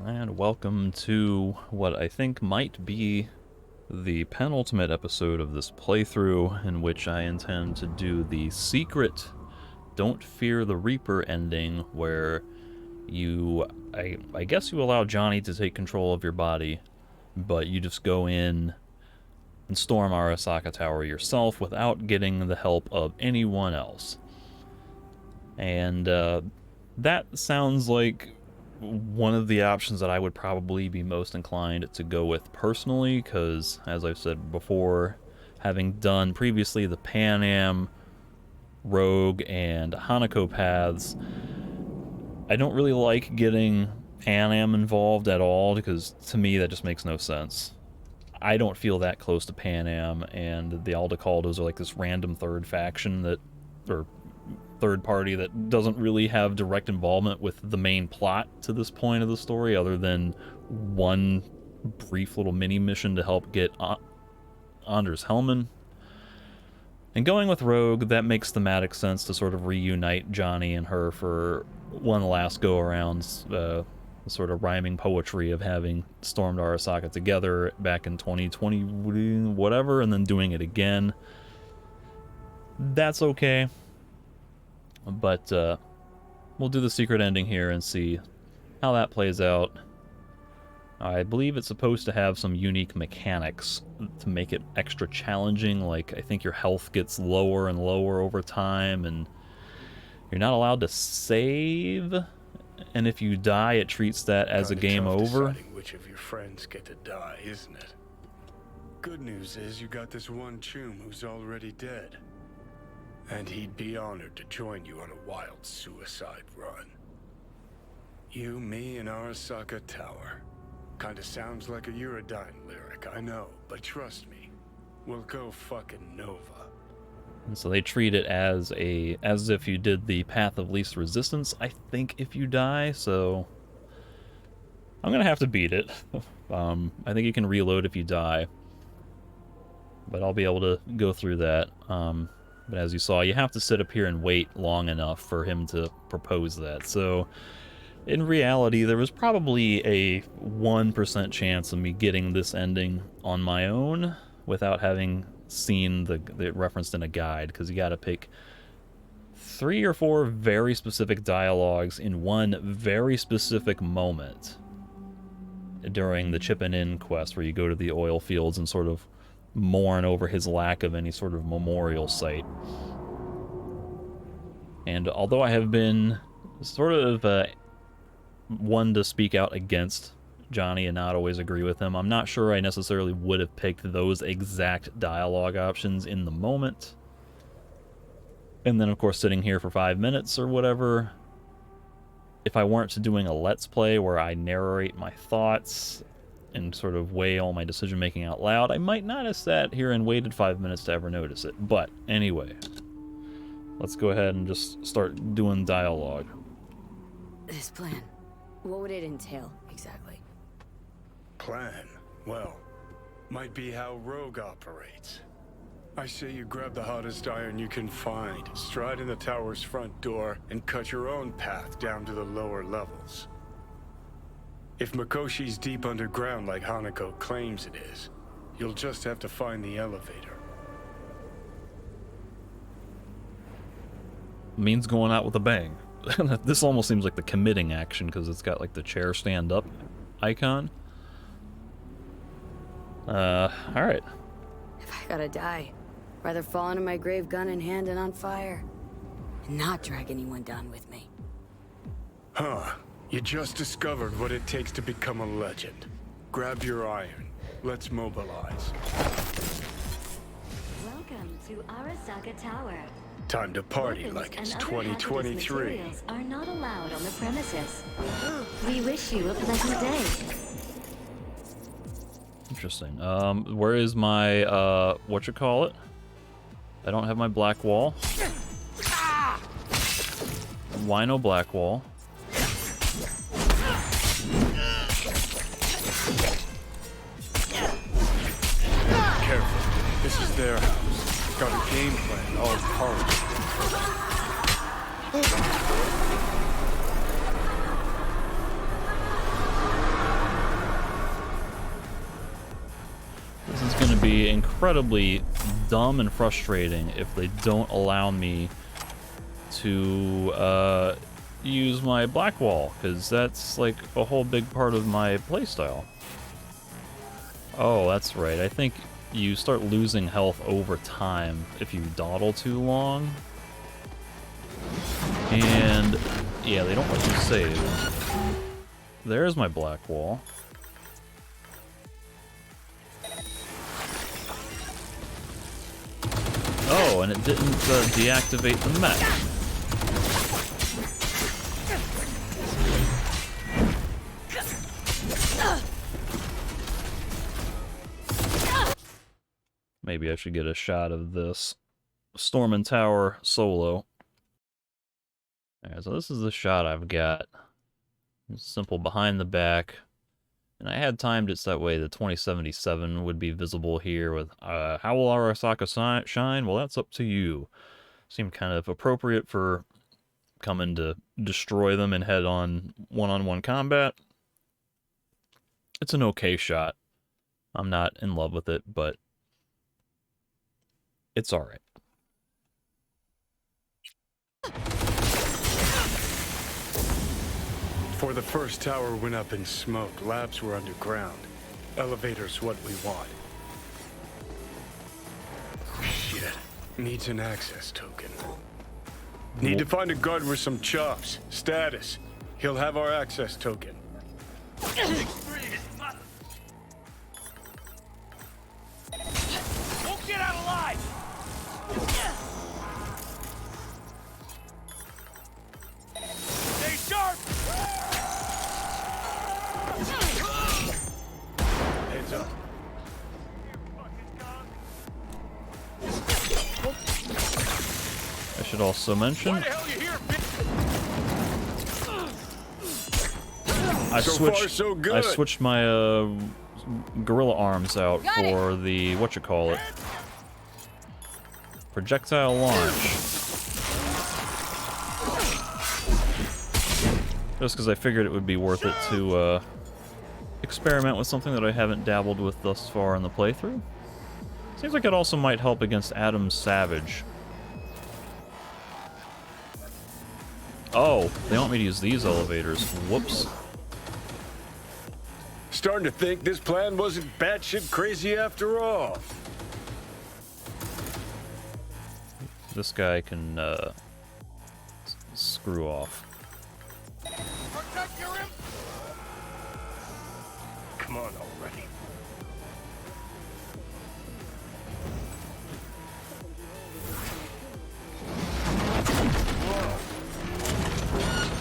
And welcome to what I think might be the penultimate episode of this playthrough, in which I intend to do the secret Don't Fear the Reaper ending, where I guess you allow Johnny to take control of your body, but you just go in and storm Arasaka Tower yourself without getting the help of anyone else. And that sounds like one of the options that I would probably be most inclined to go with personally, because, as I've said before, having done previously the Pan Am, Rogue, and Hanako paths, I don't really like getting Pan Am involved at all, because to me that just makes no sense. I don't feel that close to Pan Am, and the Aldecaldos are like this random third faction that, or third party that doesn't really have direct involvement with the main plot to this point of the story, other than one brief little mini mission to help get Anders Hellman. And going with Rogue, that makes thematic sense to sort of reunite Johnny and her for one last go-around, the sort of rhyming poetry of having stormed Arasaka together back in 2020, whatever, and then doing it again. That's okay. But we'll do the secret ending here and see how that plays out. I believe it's supposed to have some unique mechanics to make it extra challenging, like I think your health gets lower and lower over time, and you're not allowed to save, and if you die it treats that as a game over. Deciding which of your friends get to die, isn't it? Good news is you got this one chum who's already dead. And he'd be honored to join you on a wild suicide run. You, me, and Arasaka Tower. Kinda sounds like a Eurodyne lyric, I know, but trust me, we'll go fucking Nova. And so they treat it as if you did the path of least resistance, I think, if you die, so I'm gonna have to beat it. I think you can reload if you die, but I'll be able to go through that. But as you saw, you have to sit up here and wait long enough for him to propose that. So, in reality, there was probably a 1% chance of me getting this ending on my own without having seen the referenced in a guide, because you gotta pick 3 or 4 very specific dialogues in one very specific moment during the Chippin' In quest, where you go to the oil fields and sort of mourn over his lack of any sort of memorial site. And although I have been sort of one to speak out against Johnny and not always agree with him, I'm not sure I necessarily would have picked those exact dialogue options in the moment. And then, of course, sitting here for 5 minutes or whatever, if I weren't doing a Let's Play where I narrate my thoughts and sort of weigh all my decision-making out loud, I might not have sat here and waited 5 minutes to ever notice it. But anyway, let's go ahead and just start doing dialogue. This plan, what would it entail, exactly? Plan? Well, might be how Rogue operates. I say you grab the hottest iron you can find, stride in the tower's front door, and cut your own path down to the lower levels. If Mikoshi's deep underground like Hanako claims it is, you'll just have to find the elevator. Means going out with a bang. This almost seems like the committing action, because it's got like the chair stand up icon. Alright. If I gotta die, rather fall into my grave gun in hand and on fire, and not drag anyone down with me. Huh. You just discovered what it takes to become a legend. Grab your iron. Let's mobilize. Welcome to Arasaka Tower. Time to party Weapons like it's and other hazardous 2023. materials are not allowed on the premises. We wish you a pleasant day. Interesting. Where is my, whatchamacallit? I don't have my black wall. Why no black wall? Careful. This is their house. Got a game plan all polished. be incredibly dumb and frustrating if they don't allow me to use my black wall, because that's like a whole big part of my playstyle. Oh, that's right. I think you start losing health over time if you dawdle too long. And yeah, they don't let you save. There's my black wall. Oh, and it didn't deactivate the mech. Maybe I should get a shot of this Storm and Tower solo. Alright, so this is the shot I've got. It's simple behind the back. And I had timed it so that way the 2077 would be visible here with how will Arasaka shine? Well, that's up to you. Seemed kind of appropriate for coming to destroy them in head-on, one-on-one combat. It's an okay shot. I'm not in love with it, but it's alright. Before the first tower went up in smoke, labs were underground. Elevator's what we want. Shit. Needs an access token. Need to find a guard with some chops. Status. He'll have our access token. Won't get out alive! Stay sharp! Heads up. I should also mention, Why the hell you here, bitch? So far, so good. I switched my gorilla arms out for the whatchamacallit, projectile launch. Just because I figured it would be worth it to experiment with something that I haven't dabbled with thus far in the playthrough. Seems like it also might help against Adam Savage. Oh, they want me to use these elevators. Whoops. Starting to think this plan wasn't batshit crazy after all. This guy can screw off. Protect your imp! Come on already.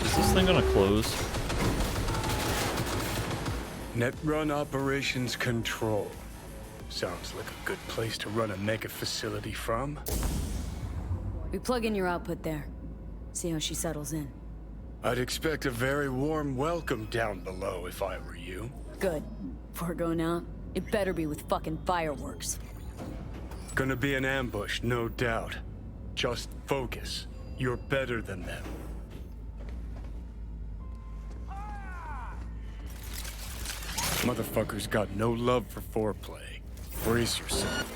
Is this thing gonna close? Net run operations control. Sounds like a good place to run a mega facility from. We plug in your output there. See how she settles in. I'd expect a very warm welcome down below if I were you. Good. Before going out, it better be with fucking fireworks. Gonna be an ambush, no doubt. Just focus. You're better than them. Motherfuckers got no love for foreplay. Brace yourself.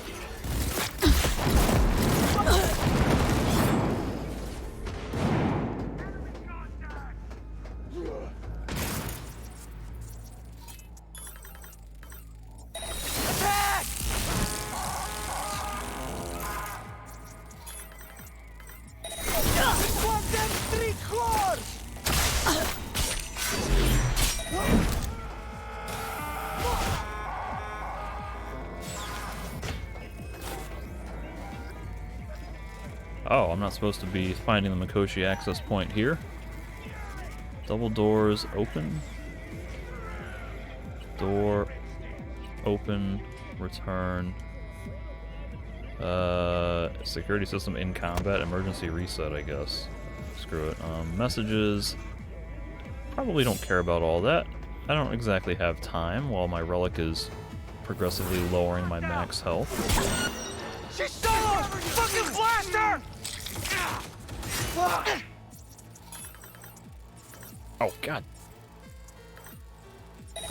Oh, I'm not supposed to be finding the Mikoshi access point here. Double doors open. Door open. Return. Security system in combat. Emergency reset, I guess. Screw it. Messages. Probably don't care about all that. I don't exactly have time while my relic is progressively lowering my max health. She's solo! Fucking blast her! Oh, God. Where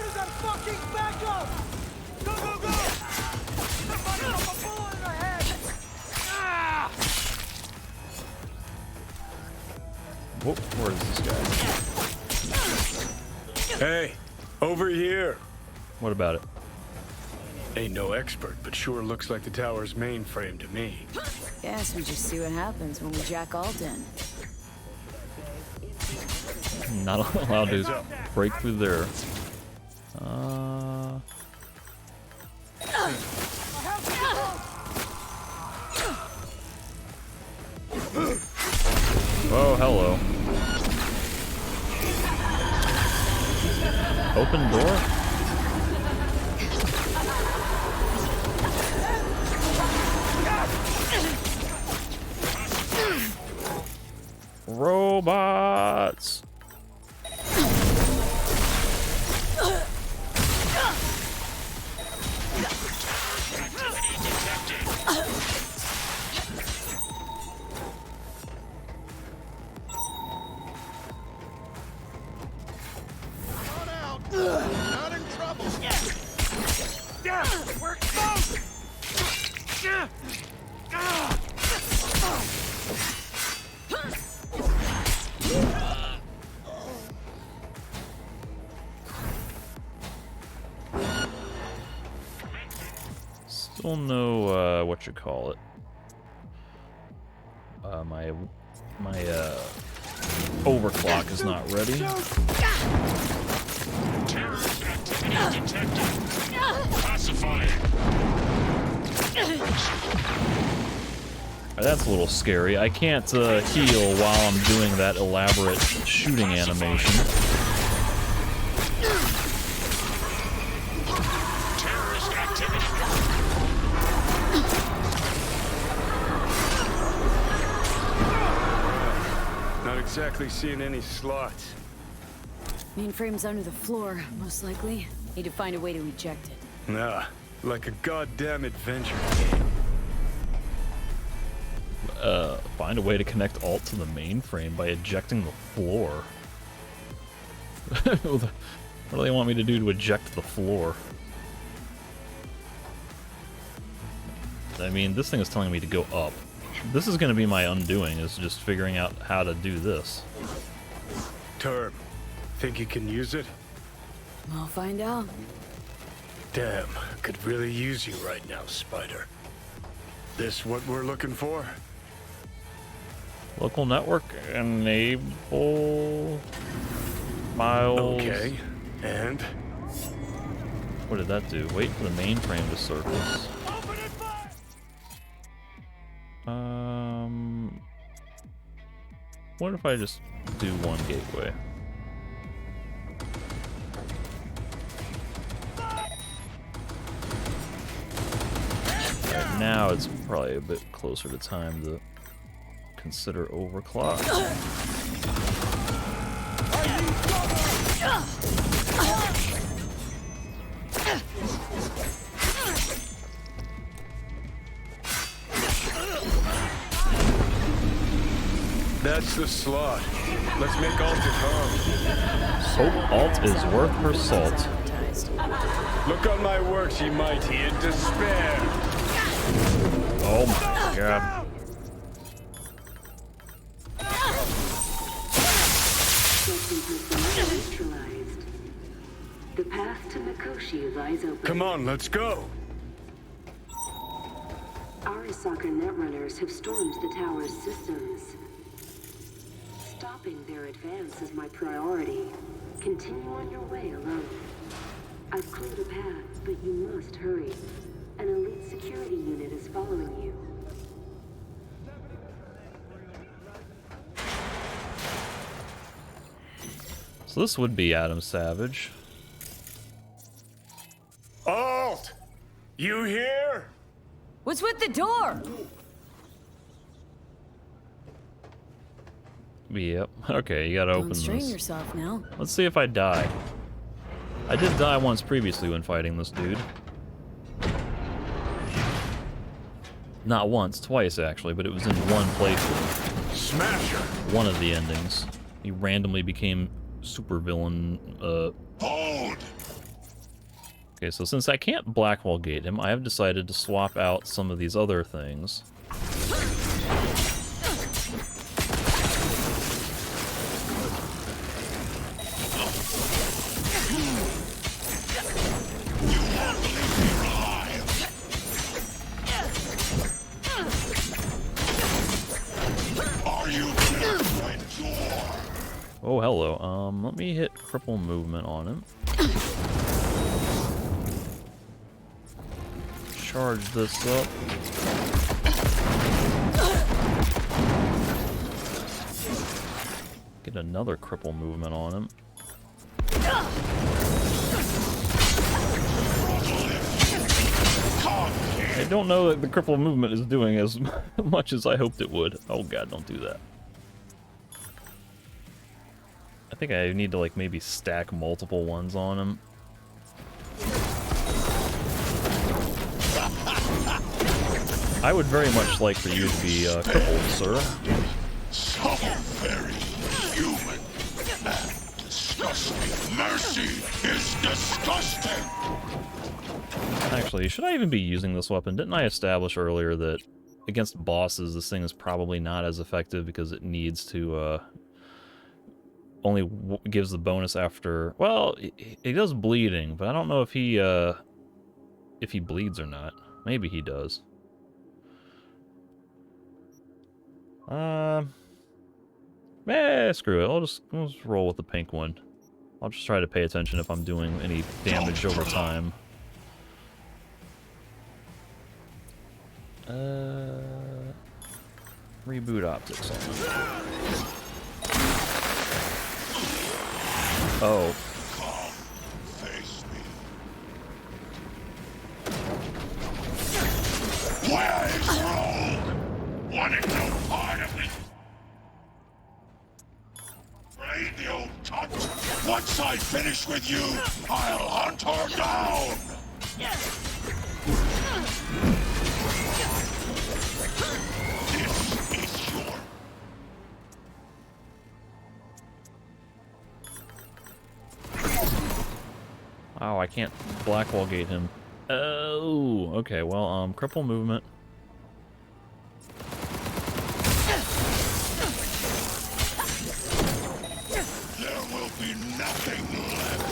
does that fucking backup? Whoa, where is this guy? Hey, over here. What about it? Ain't no expert, but sure looks like the tower's mainframe to me. Guess we just see what happens when we jack alt in. Not allowed to break through there. Oh, hello. Open door? Robots! Not in trouble. Damn, we're exposed. Still no, what you call it. My overclock is not ready. Terrorist activity detected. Classified. That's a little scary. I can't heal while I'm doing that elaborate shooting animation. Terrorist activity. Not exactly seeing any slots. Mainframe's under the floor, most likely. Need to find a way to eject it. Nah, like a goddamn adventure game. Find a way to connect alt to the mainframe by ejecting the floor. What do they want me to do to eject the floor? I mean, this thing is telling me to go up. This is going to be my undoing, is just figuring out how to do this. Term, think you can use it? I'll find out. Damn, could really use you right now, Spider. This what we're looking for? Local network enable files. Okay, and? What did that do? Wait for the mainframe to surface. What if I just do one gateway? Right, now it's probably a bit closer to time to consider overclock. That's the slot. Let's make alt at home. Hope alt is worth her salt. Look on my works, ye mighty, in despair. Oh my god. The path to Mikoshi lies open. Come on, let's go. Arasaka netrunners have stormed the tower's systems. Stopping their advance is my priority. Continue on your way alone. I've cleared a path, but you must hurry. An elite security unit is following you. So this would be Adam Savage. Alt! You here? What's with the door? Yep. Okay, you gotta open Don't strain this. yourself now. Let's see if I die. I did die once previously when fighting this dude. Not once, twice actually, but it was in one playthrough. Smasher! One of the endings. He randomly became supervillain, Hold! Okay, so since I can't Blackwall Gate him, I have decided to swap out some of these other things. hello. Let me hit cripple movement on him. Charge this up. Get another cripple movement on him. I don't know that the cripple movement is doing as much as I hoped it would. Oh god, don't do that. I think I need to, like, maybe stack multiple ones on him. I would very much like for you to be crippled, sir. So very human. And disgusting. Mercy is disgusting. Actually, should I even be using this weapon? Didn't I establish earlier that against bosses, this thing is probably not as effective because it needs to, only gives the bonus after... Well, he does bleeding, but I don't know if he bleeds or not. Maybe he does. Screw it. I'll just roll with the pink one. I'll just try to pay attention if I'm doing any damage over time. Reboot optics on them. Oh. Face me. Where is Rogue? Wanted no part of it. Radio touch. Once I finish with you, I'll hunt her down. This is your... Oh, I can't blackwall gate him. Oh, okay, well, cripple movement. There will be nothing left.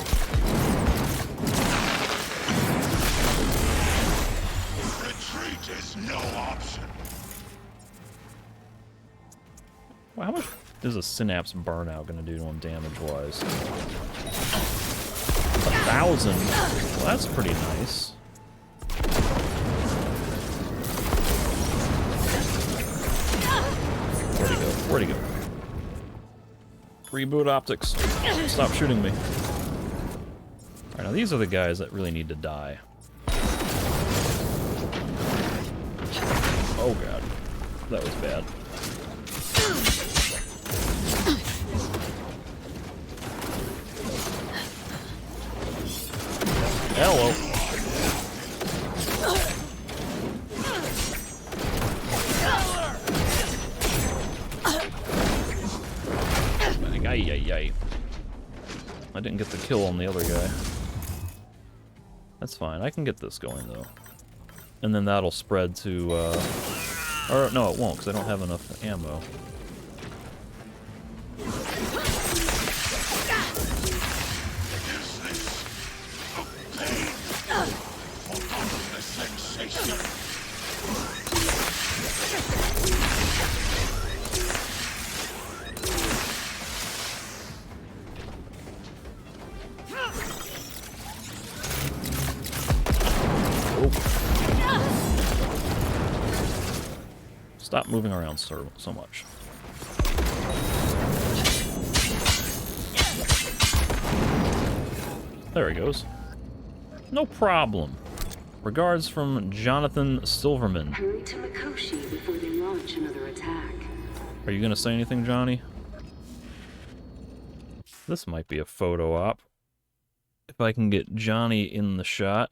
Retreat is no option. Well, how much is a synapse burnout going to do to him damage-wise? 1,000? Well, that's pretty nice. Where'd he go? Where'd he go? Reboot optics. Stop shooting me. Alright, now these are the guys that really need to die. Oh god. That was bad. Hello. Ay. I didn't get the kill on the other guy. That's fine. I can get this going, though. And then that'll spread to, or, no, it won't, because I don't have enough ammo. Stop moving around so much. There he goes. No problem. Regards from Jonathan Silverman. Hurry to Mikoshi before they launch another attack. Are you gonna say anything, Johnny? This might be a photo op. If I can get Johnny in the shot.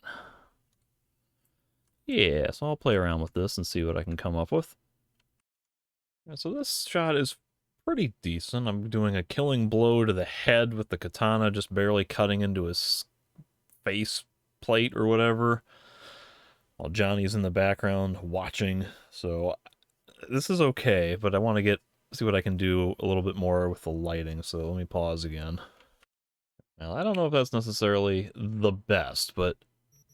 Yeah, so I'll play around with this and see what I can come up with. So this shot is pretty decent. I'm doing a killing blow to the head with the katana, just barely cutting into his face plate or whatever, while Johnny's in the background watching. So this is okay, but I want to see what I can do a little bit more with the lighting, so let me pause again. Now, I don't know if that's necessarily the best, but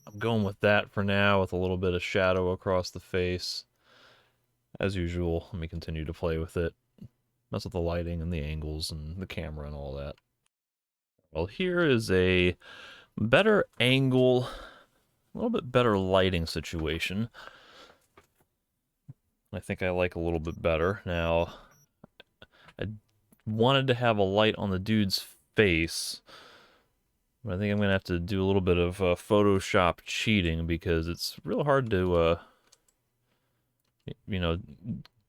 I'm going with that for now, with a little bit of shadow across the face. As usual, let me continue to play with it. mess with the lighting and the angles and the camera and all that. Well, here is a better angle, a little bit better lighting situation. I think I like a little bit better. Now, I wanted to have a light on the dude's face, but I think I'm going to have to do a little bit of Photoshop cheating because it's real hard to, you know,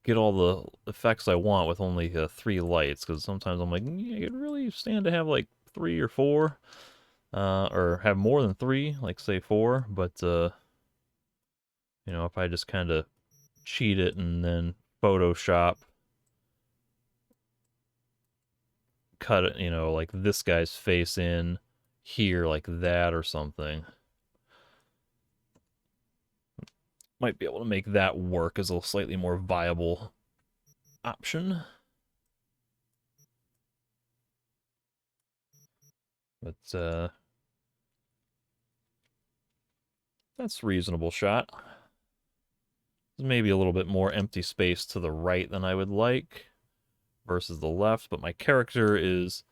get all the effects I want with only 3 lights, because sometimes I'm like, yeah, it really stand to have like 3 or 4, or have more than 3, like say 4, but, you know, if I just kind of cheat it and then Photoshop, cut it, you know, like this guy's face in here like that or something. Might be able to make that work as a slightly more viable option. But, that's a reasonable shot. There's maybe a little bit more empty space to the right than I would like versus the left, but my character is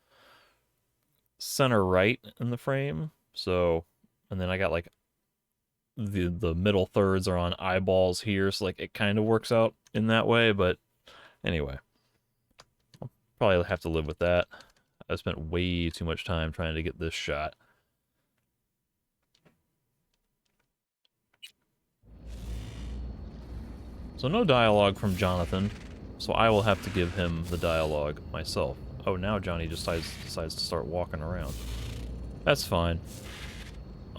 center right in the frame, so, and then I got like the middle thirds are on eyeballs here, so like it kind of works out in that way, but anyway, I'll probably have to live with that. I spent way too much time trying to get this shot. So no dialogue from Jonathan, so I will have to give him the dialogue myself. Oh, now Johnny just decides to start walking around. That's fine.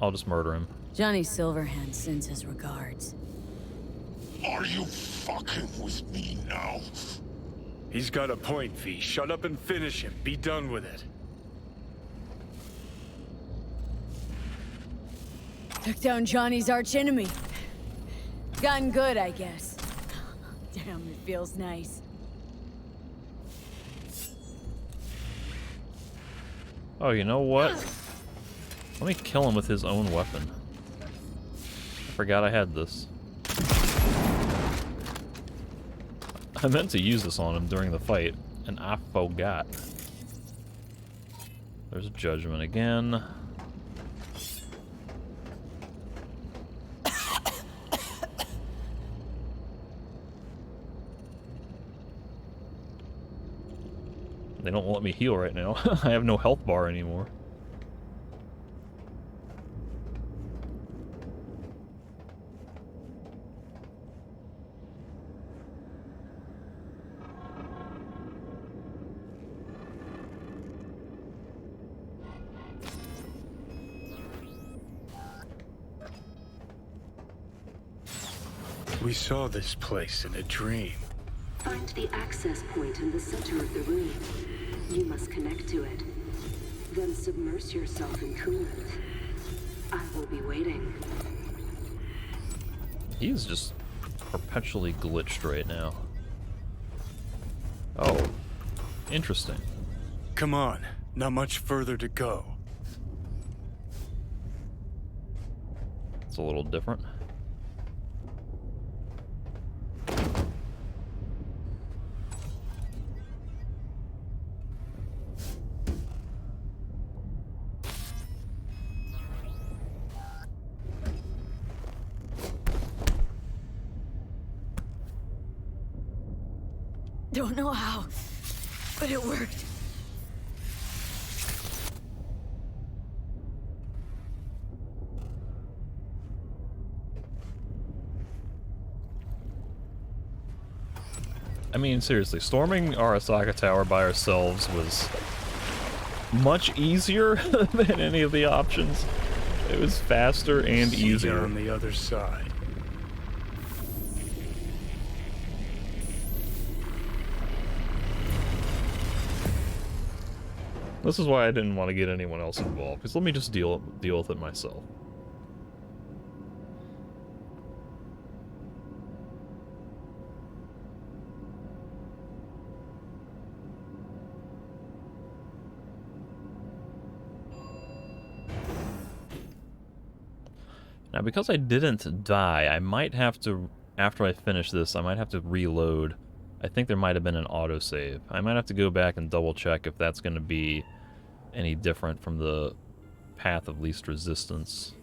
I'll just murder him. Johnny Silverhand sends his regards. Are you fucking with me now? He's got a point, V. Shut up and finish him. Be done with it. Took down Johnny's archenemy. Gotten good, I guess. Damn, it feels nice. Oh, you know what? Let me kill him with his own weapon. I forgot I had this. I meant to use this on him during the fight, and I forgot. There's Judgment again. They don't let me heal right now. I have no health bar anymore. We saw this place in a dream. Find the access point in the center of the room. You must connect to it. Then submerge yourself in coolant. I will be waiting. He's just perpetually glitched right now. Oh, interesting. Come on, not much further to go. It's a little different. Don't know how, but it worked. I mean, seriously, storming Arasaka Tower by ourselves was much easier than any of the options. It was faster and See you easier. on the other side. This is why I didn't want to get anyone else involved, because let me just deal with it myself. Now, because I didn't die, I might have to, after I finish this, I might have to reload I think there might have been an autosave. I might have to go back and double check if that's going to be any different from the path of least resistance.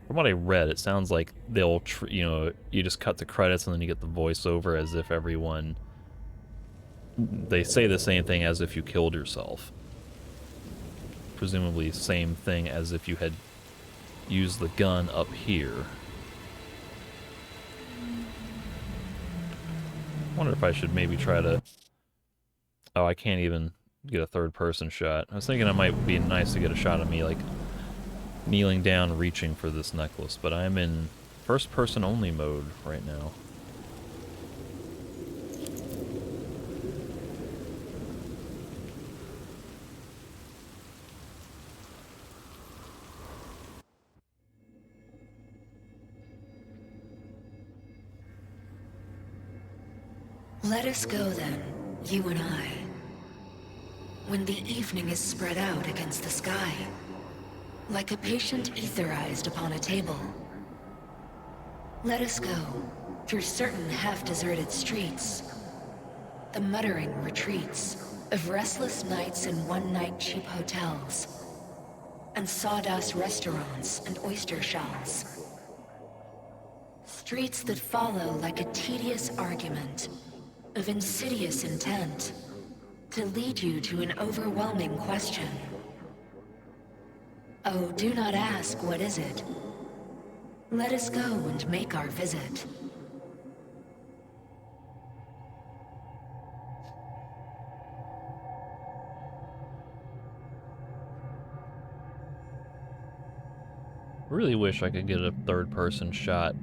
From what I read, it sounds like they'll, you just cut the credits and then you get the voiceover as if everyone... They say the same thing as if you killed yourself. Presumably same thing as if you had used the gun up here. I wonder if I should maybe try to... Oh, I can't even get a third-person shot. I was thinking it might be nice to get a shot of me, like, kneeling down, reaching for this necklace, but I'm in first-person only mode right now. Let us go then, you and I. When the evening is spread out against the sky, like a patient etherized upon a table. Let us go through certain half-deserted streets, the muttering retreats of restless nights in one-night cheap hotels, and sawdust restaurants and oyster shells. Streets that follow like a tedious argument of insidious intent to lead you to an overwhelming question. Oh, do not ask, what is it? Let us go and make our visit. Really wish I could get a third-person shot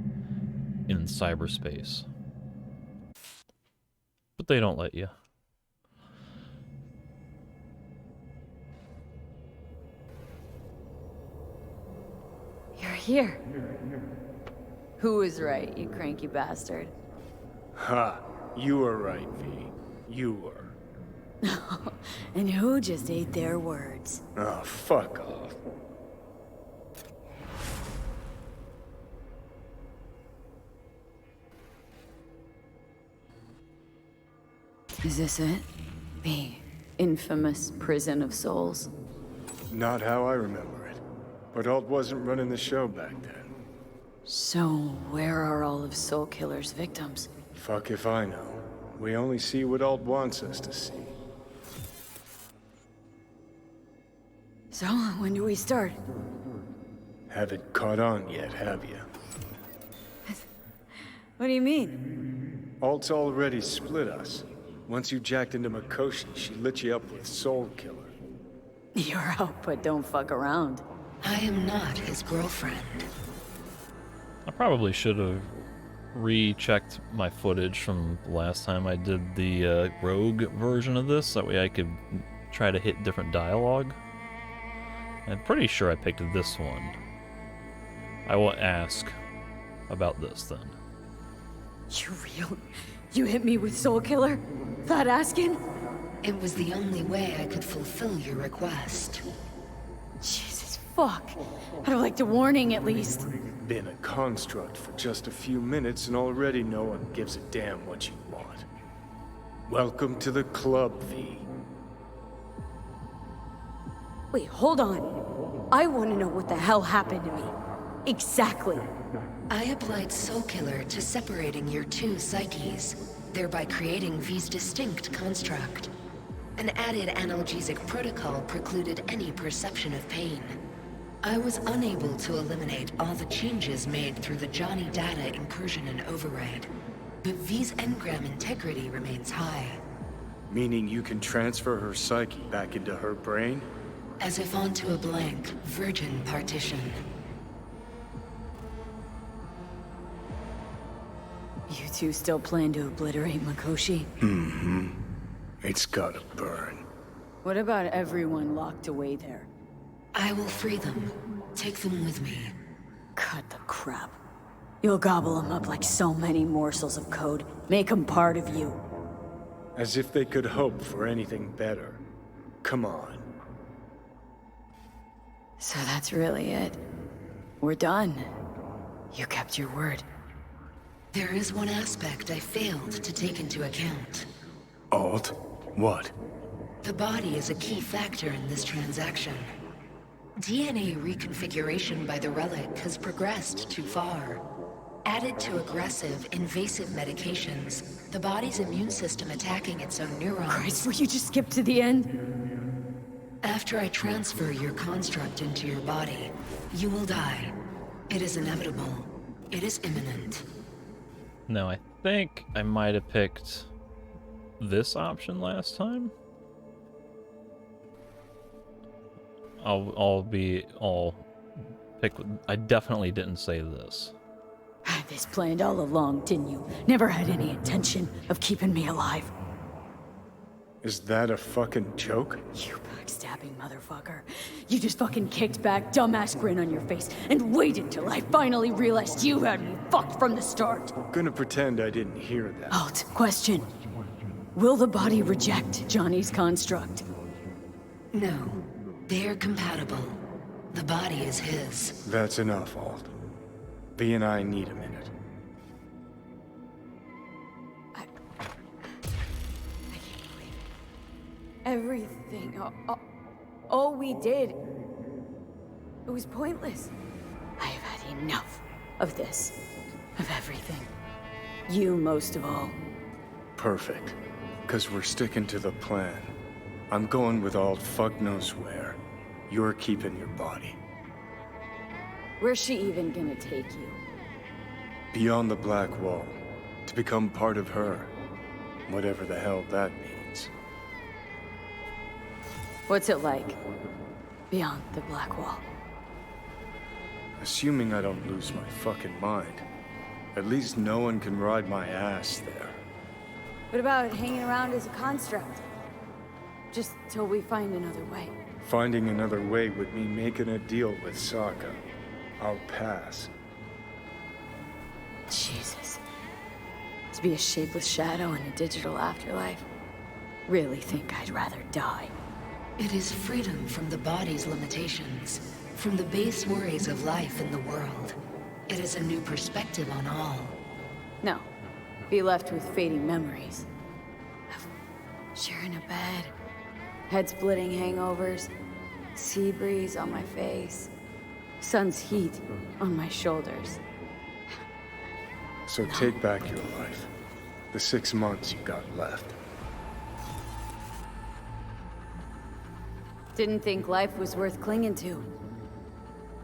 in cyberspace. But they don't let you. You're here. Who was right, you cranky bastard? Ha! You were right, V. You were. And who just ate their words? Oh, fuck off. Is this it? The infamous prison of souls? Not how I remember it. But Alt wasn't running the show back then. So, where are all of Soul Killer's victims? Fuck if I know. We only see what Alt wants us to see. So, when do we start? Haven't caught on yet, have you? What do you mean? Alt's already split us. Once you jacked into Mikoshi, she lit you up with Soul Killer. You're out, but don't fuck around. I am not his girlfriend. I probably should have rechecked my footage from the last time I did the rogue version of this. That way I could try to hit different dialogue. I'm pretty sure I picked this one. I will ask about this then. You real? You hit me with Soul Killer? Without asking? It was the only way I could fulfill your request. Jesus fuck. I'd have liked a warning at least. Been a construct for just a few minutes and already no one gives a damn what you want. Welcome to the club, V. Wait, hold on. I want to know what the hell happened to me. Exactly. I applied Soul Killer to separating your two psyches, thereby creating V's distinct construct. An added analgesic protocol precluded any perception of pain. I was unable to eliminate all the changes made through the Johnny data incursion and override, but V's engram integrity remains high. Meaning you can transfer her psyche back into her brain? As if onto a blank, virgin partition. You two still plan to obliterate Mikoshi? Mm-hmm. It's gotta burn. What about everyone locked away there? I will free them. Take them with me. Cut the crap. You'll gobble them up like so many morsels of code. Make them part of you. As if they could hope for anything better. Come on. So that's really it. We're done. You kept your word. There is one aspect I failed to take into account. Alt? What? The body is a key factor in this transaction. DNA reconfiguration by the relic has progressed too far. Added to aggressive, invasive medications, the body's immune system attacking its own neurons. Christ, will you just skip to the end? After I transfer your construct into your body, you will die. It is inevitable. It is imminent. No, I think I might have picked this option last time. I'll pick. I definitely didn't say this. Had this planned all along, didn't you? Never had any intention of keeping me alive. Is that a fucking joke? You backstabbing motherfucker. You just fucking kicked back, dumbass grin on your face, and waited till I finally realized you had me fucked from the start. Gonna pretend I didn't hear that. Alt, question. Will the body reject Johnny's construct? No. They are compatible. The body is his. That's enough, Alt. V and I need a minute. I can't believe it. Everything, all we did, it was pointless. I have had enough of this, of everything. You most of all. Perfect. Because we're sticking to the plan. I'm going with Alt fuck knows where. You're keeping your body. Where's she even gonna take you? Beyond the Black Wall. To become part of her. Whatever the hell that means. What's it like? Beyond the Black Wall. Assuming I don't lose my fucking mind. At least no one can ride my ass there. What about hanging around as a construct? Just till we find another way. Finding another way would mean making a deal with Sokka. I'll pass. Jesus. To be a shapeless shadow in a digital afterlife? Really think I'd rather die. It is freedom from the body's limitations, from the base worries of life in the world. It is a new perspective on all. No. Be left with fading memories. Of sharing a bed, head-splitting hangovers, sea breeze on my face, sun's heat on my shoulders. So take back your life. The 6 months you got left. Didn't think life was worth clinging to.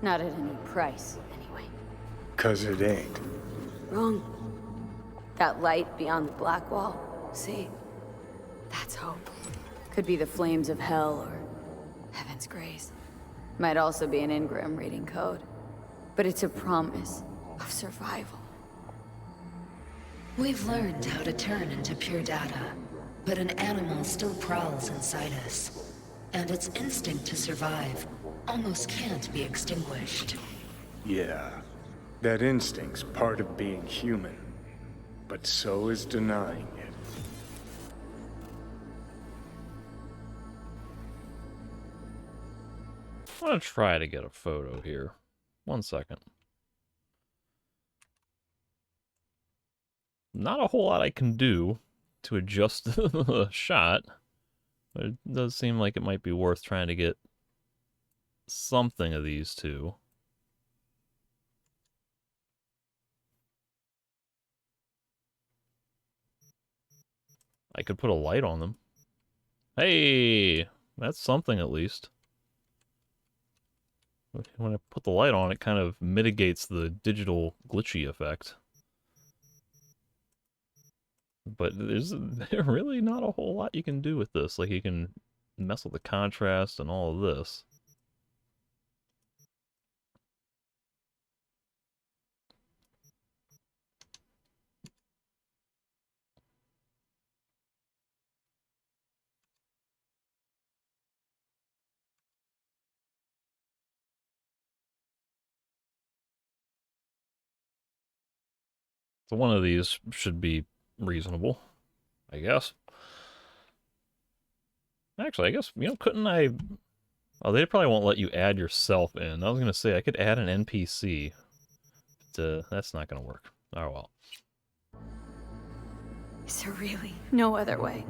Not at any price, anyway. 'Cause it ain't. Wrong. That light beyond the Black Wall, see? That's hope. Could be the flames of hell or heaven's grace. Might also be an engram reading code. But it's a promise of survival. We've learned how to turn into pure data, but an animal still prowls inside us. And its instinct to survive almost can't be extinguished. Yeah. That instinct's part of being human. But so is denying it. I'm gonna try to get a photo here. 1 second. Not a whole lot I can do to adjust the shot, but it does seem like it might be worth trying to get something of these two. I could put a light on them. Hey, that's something at least. When I put the light on, it kind of mitigates the digital glitchy effect. But there's really not a whole lot you can do with this. Like, you can mess with the contrast and all of this. So one of these should be reasonable, I guess. Actually, I guess, couldn't I... Oh, they probably won't let you add yourself in. I was going to say, I could add an NPC. But, that's not going to work. Oh, well. Is there really no other way?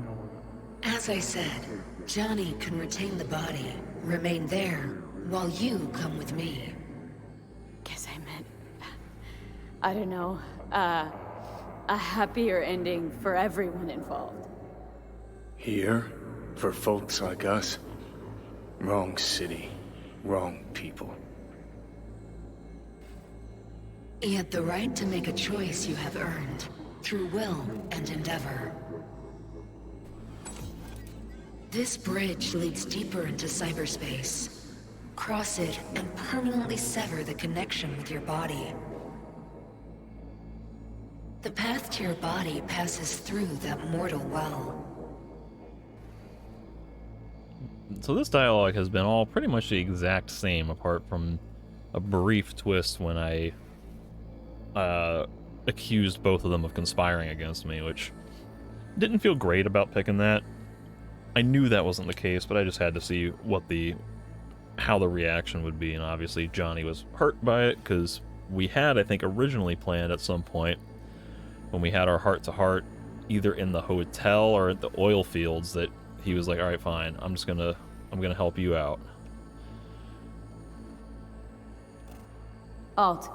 As I said, Johnny can retain the body, remain there, while you come with me. Guess I meant... I don't know. A happier ending for everyone involved. Here? For folks like us? Wrong city. Wrong people. Yet the right to make a choice you have earned, through will and endeavor. This bridge leads deeper into cyberspace. Cross it and permanently sever the connection with your body. The path to your body passes through that mortal well. So this dialogue has been all pretty much the exact same, apart from a brief twist when I accused both of them of conspiring against me, which didn't feel great about picking that. I knew that wasn't the case, but I just had to see how the reaction would be, and obviously Johnny was hurt by it, because we had, I think, originally planned at some point, when we had our heart-to-heart, either in the hotel or at the oil fields, that he was like, alright, fine, I'm gonna help you out. Alt,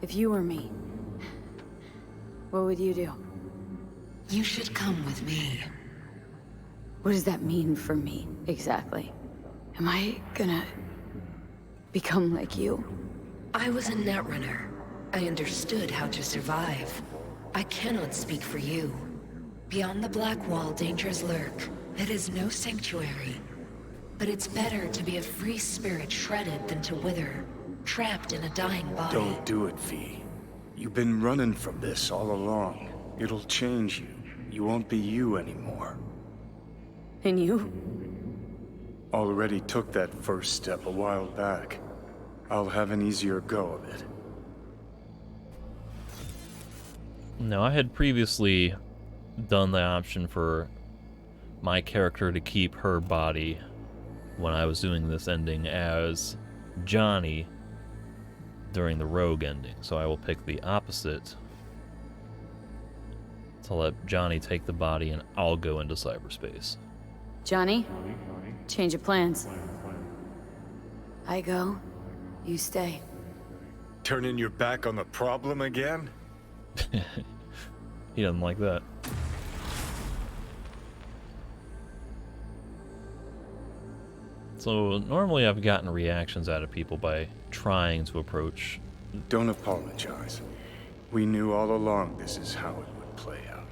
if you were me, what would you do? You should come with me. What does that mean for me, exactly? Am I gonna become like you? I was a netrunner. I understood how to survive. I cannot speak for you. Beyond the Black Wall, dangers lurk. It is no sanctuary. But it's better to be a free spirit shredded than to wither, trapped in a dying body. Don't do it, V. You've been running from this all along. It'll change you. You won't be you anymore. And you? Already took that first step a while back. I'll have an easier go of it. No, I had previously done the option for my character to keep her body when I was doing this ending as Johnny during the Rogue ending, so I will pick the opposite to let Johnny take the body and I'll go into cyberspace. Johnny? Change of plans. I go, you stay. Turning your back on the problem again? He doesn't like that. So normally I've gotten reactions out of people by trying to approach. Don't apologize. We knew all along this is how it would play out.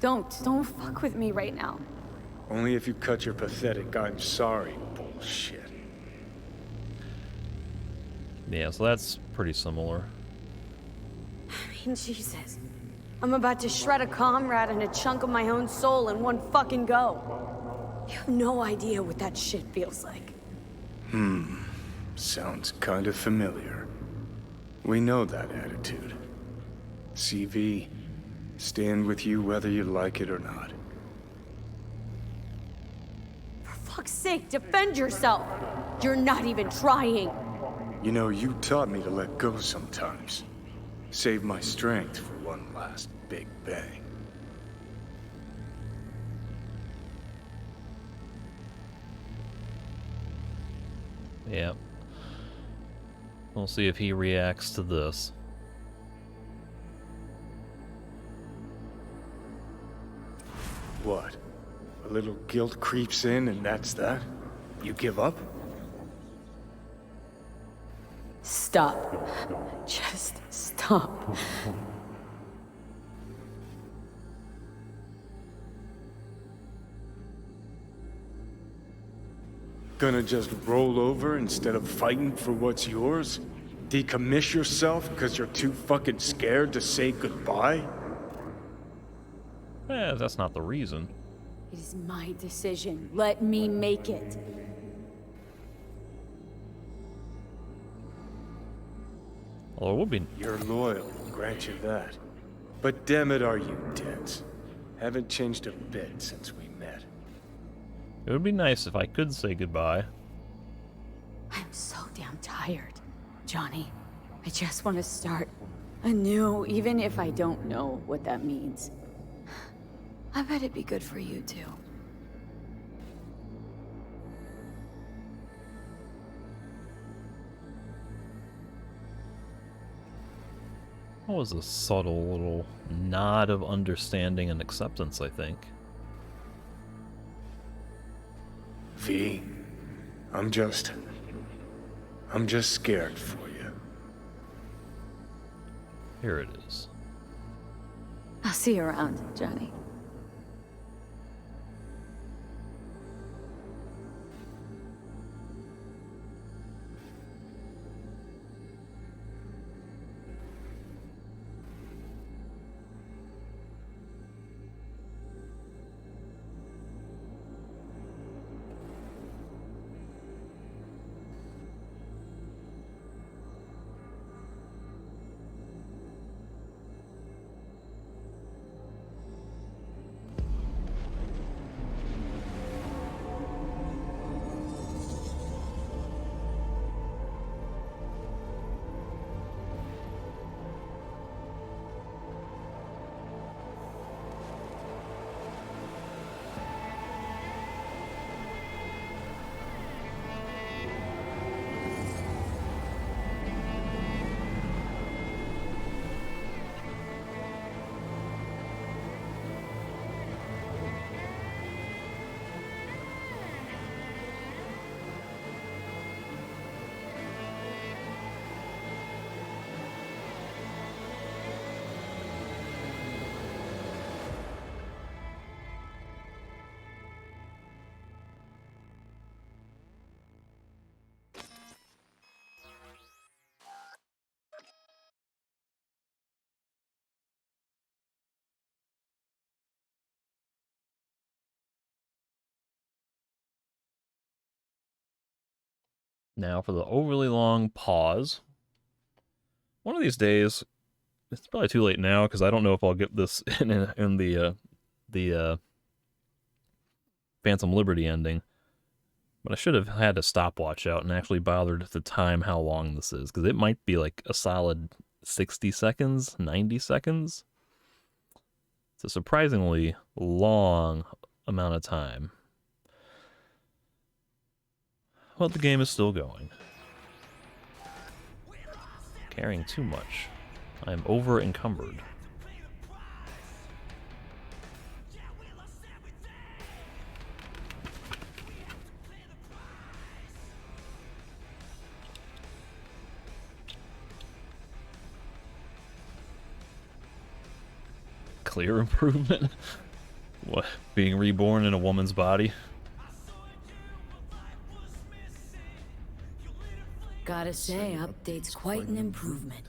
Don't fuck with me right now. Only if you cut your pathetic "I'm sorry" bullshit. Yeah, so that's pretty similar. I mean, Jesus. I'm about to shred a comrade and a chunk of my own soul in one fucking go. You have no idea what that shit feels like. Sounds kind of familiar. We know that attitude. CV, stand with you whether you like it or not. For fuck's sake, defend yourself! You're not even trying! You know, you taught me to let go sometimes. Save my strength for one last big bang. Yep. We'll see if he reacts to this. What? A little guilt creeps in and that's that? You give up? Stop. Just stop. Gonna just roll over instead of fighting for what's yours? Decommiss yourself because you're too fucking scared to say goodbye? That's not the reason. It is my decision. Let me make it. Well, it would be. You're loyal, grant you that. But damn it, are you dense? Haven't changed a bit since we met. It would be nice if I could say goodbye. I'm so damn tired, Johnny. I just want to start anew, even if I don't know what that means. I bet it'd be good for you too. That was a subtle little nod of understanding and acceptance, I think. V, I'm just scared for you. Here it is. I'll see you around, Johnny. Now for the overly long pause. One of these days, it's probably too late now because I don't know if I'll get this in the Phantom Liberty ending. But I should have had a stopwatch out and actually bothered to time how long this is, because it might be like a solid 60 seconds, 90 seconds. It's a surprisingly long amount of time. Well, the game is still going. Carrying too much. I am over encumbered. Clear improvement? What? Being reborn in a woman's body? Gotta say, update's quite an improvement.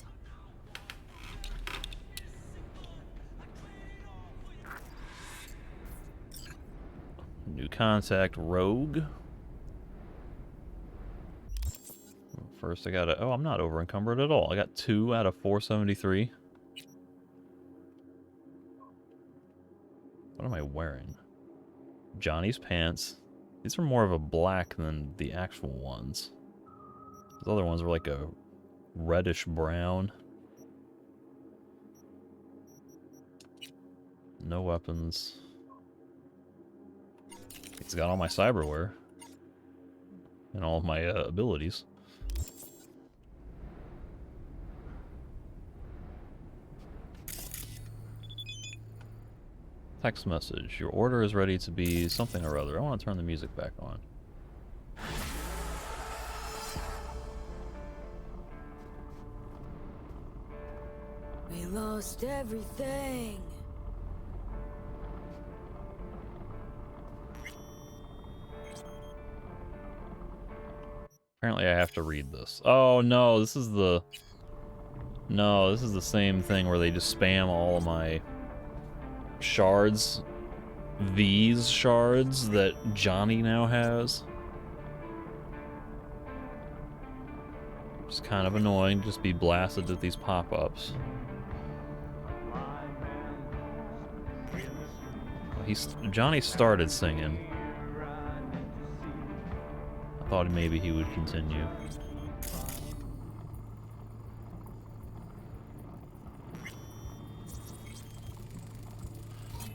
New contact, Rogue. First I gotta... Oh, I'm not over encumbered at all. I got 2 out of 473. What am I wearing? Johnny's pants. These are more of a black than the actual ones. Those other ones were like a reddish brown. No weapons. He's got all my cyberware. And all of my abilities. Text message. Your order is ready to be something or other. I want to turn the music back on. We lost everything. Apparently I have to read this. Oh no, this is the... No, this is the same thing where they just spam all of my shards. These shards that Johnny now has. It's kind of annoying to just be blasted with these pop-ups. Johnny started singing. I thought maybe he would continue.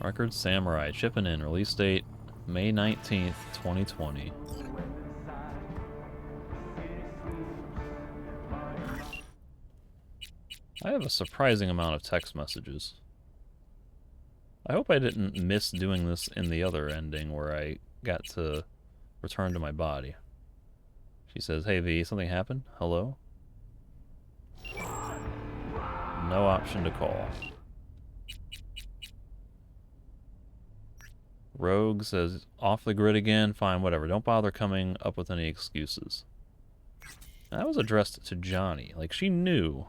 Record Samurai, chipping in. Release date May 19th, 2020. I have a surprising amount of text messages. I hope I didn't miss doing this in the other ending where I got to return to my body. She says, "Hey V, something happened? Hello?" No option to call. Rogue says, "Off the grid again? Fine, whatever. Don't bother coming up with any excuses." And that was addressed to Johnny. Like, she knew.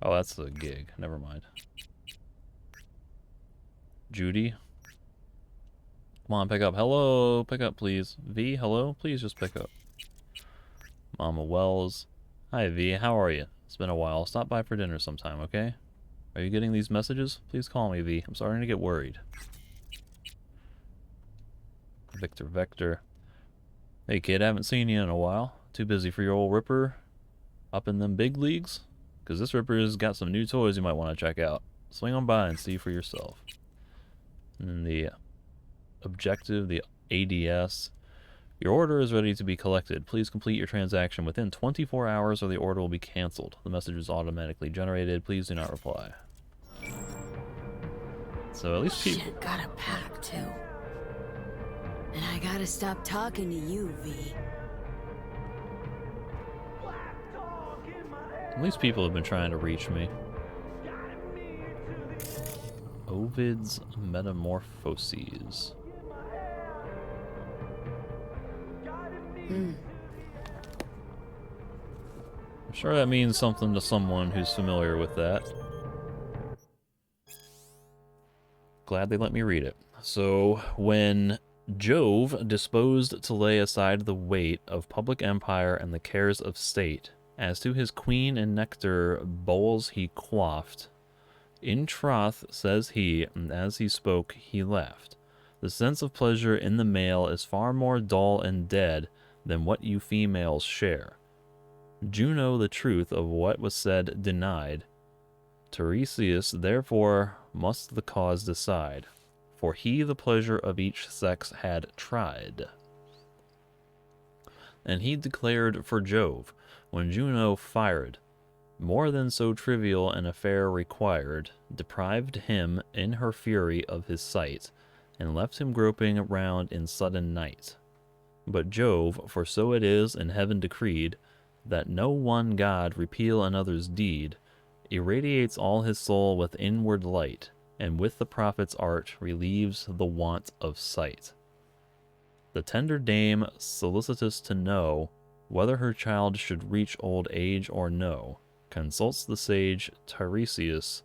Oh, that's the gig. Never mind. Judy. Come on, pick up. Hello, pick up, please. V, hello? Please just pick up. Mama Wells. Hi, V. How are you? It's been a while. Stop by for dinner sometime, okay? Are you getting these messages? Please call me, V. I'm starting to get worried. Victor Vector. Hey, kid, haven't seen you in a while. Too busy for your old Ripper up in them big leagues? Because this Ripper's got some new toys you might want to check out. Swing on by and see for yourself. And then the objective, the ADS. Your order is ready to be collected. Please complete your transaction within 24 hours or the order will be canceled. The message is automatically generated. Please do not reply. So at least Shit, got a pack too. And I gotta stop talking to you, V. At least people have been trying to reach me. Ovid's Metamorphoses. I'm sure that means something to someone who's familiar with that. Glad they let me read it. So, when Jove disposed to lay aside the weight of public empire and the cares of state, as to his queen and nectar bowls he quaffed, in troth, says he, and as he spoke, he laughed. The sense of pleasure in the male is far more dull and dead than what you females share. Juno the truth of what was said denied. Tiresias therefore must the cause decide, for he the pleasure of each sex had tried. And he declared for Jove, when Juno fired, more than so trivial an affair required, deprived him in her fury of his sight, and left him groping round in sudden night. But Jove, for so it is in heaven decreed, that no one god repeal another's deed, irradiates all his soul with inward light, and with the prophet's art relieves the want of sight. The tender dame, solicitous to know whether her child should reach old age or no, consults the sage Tiresias,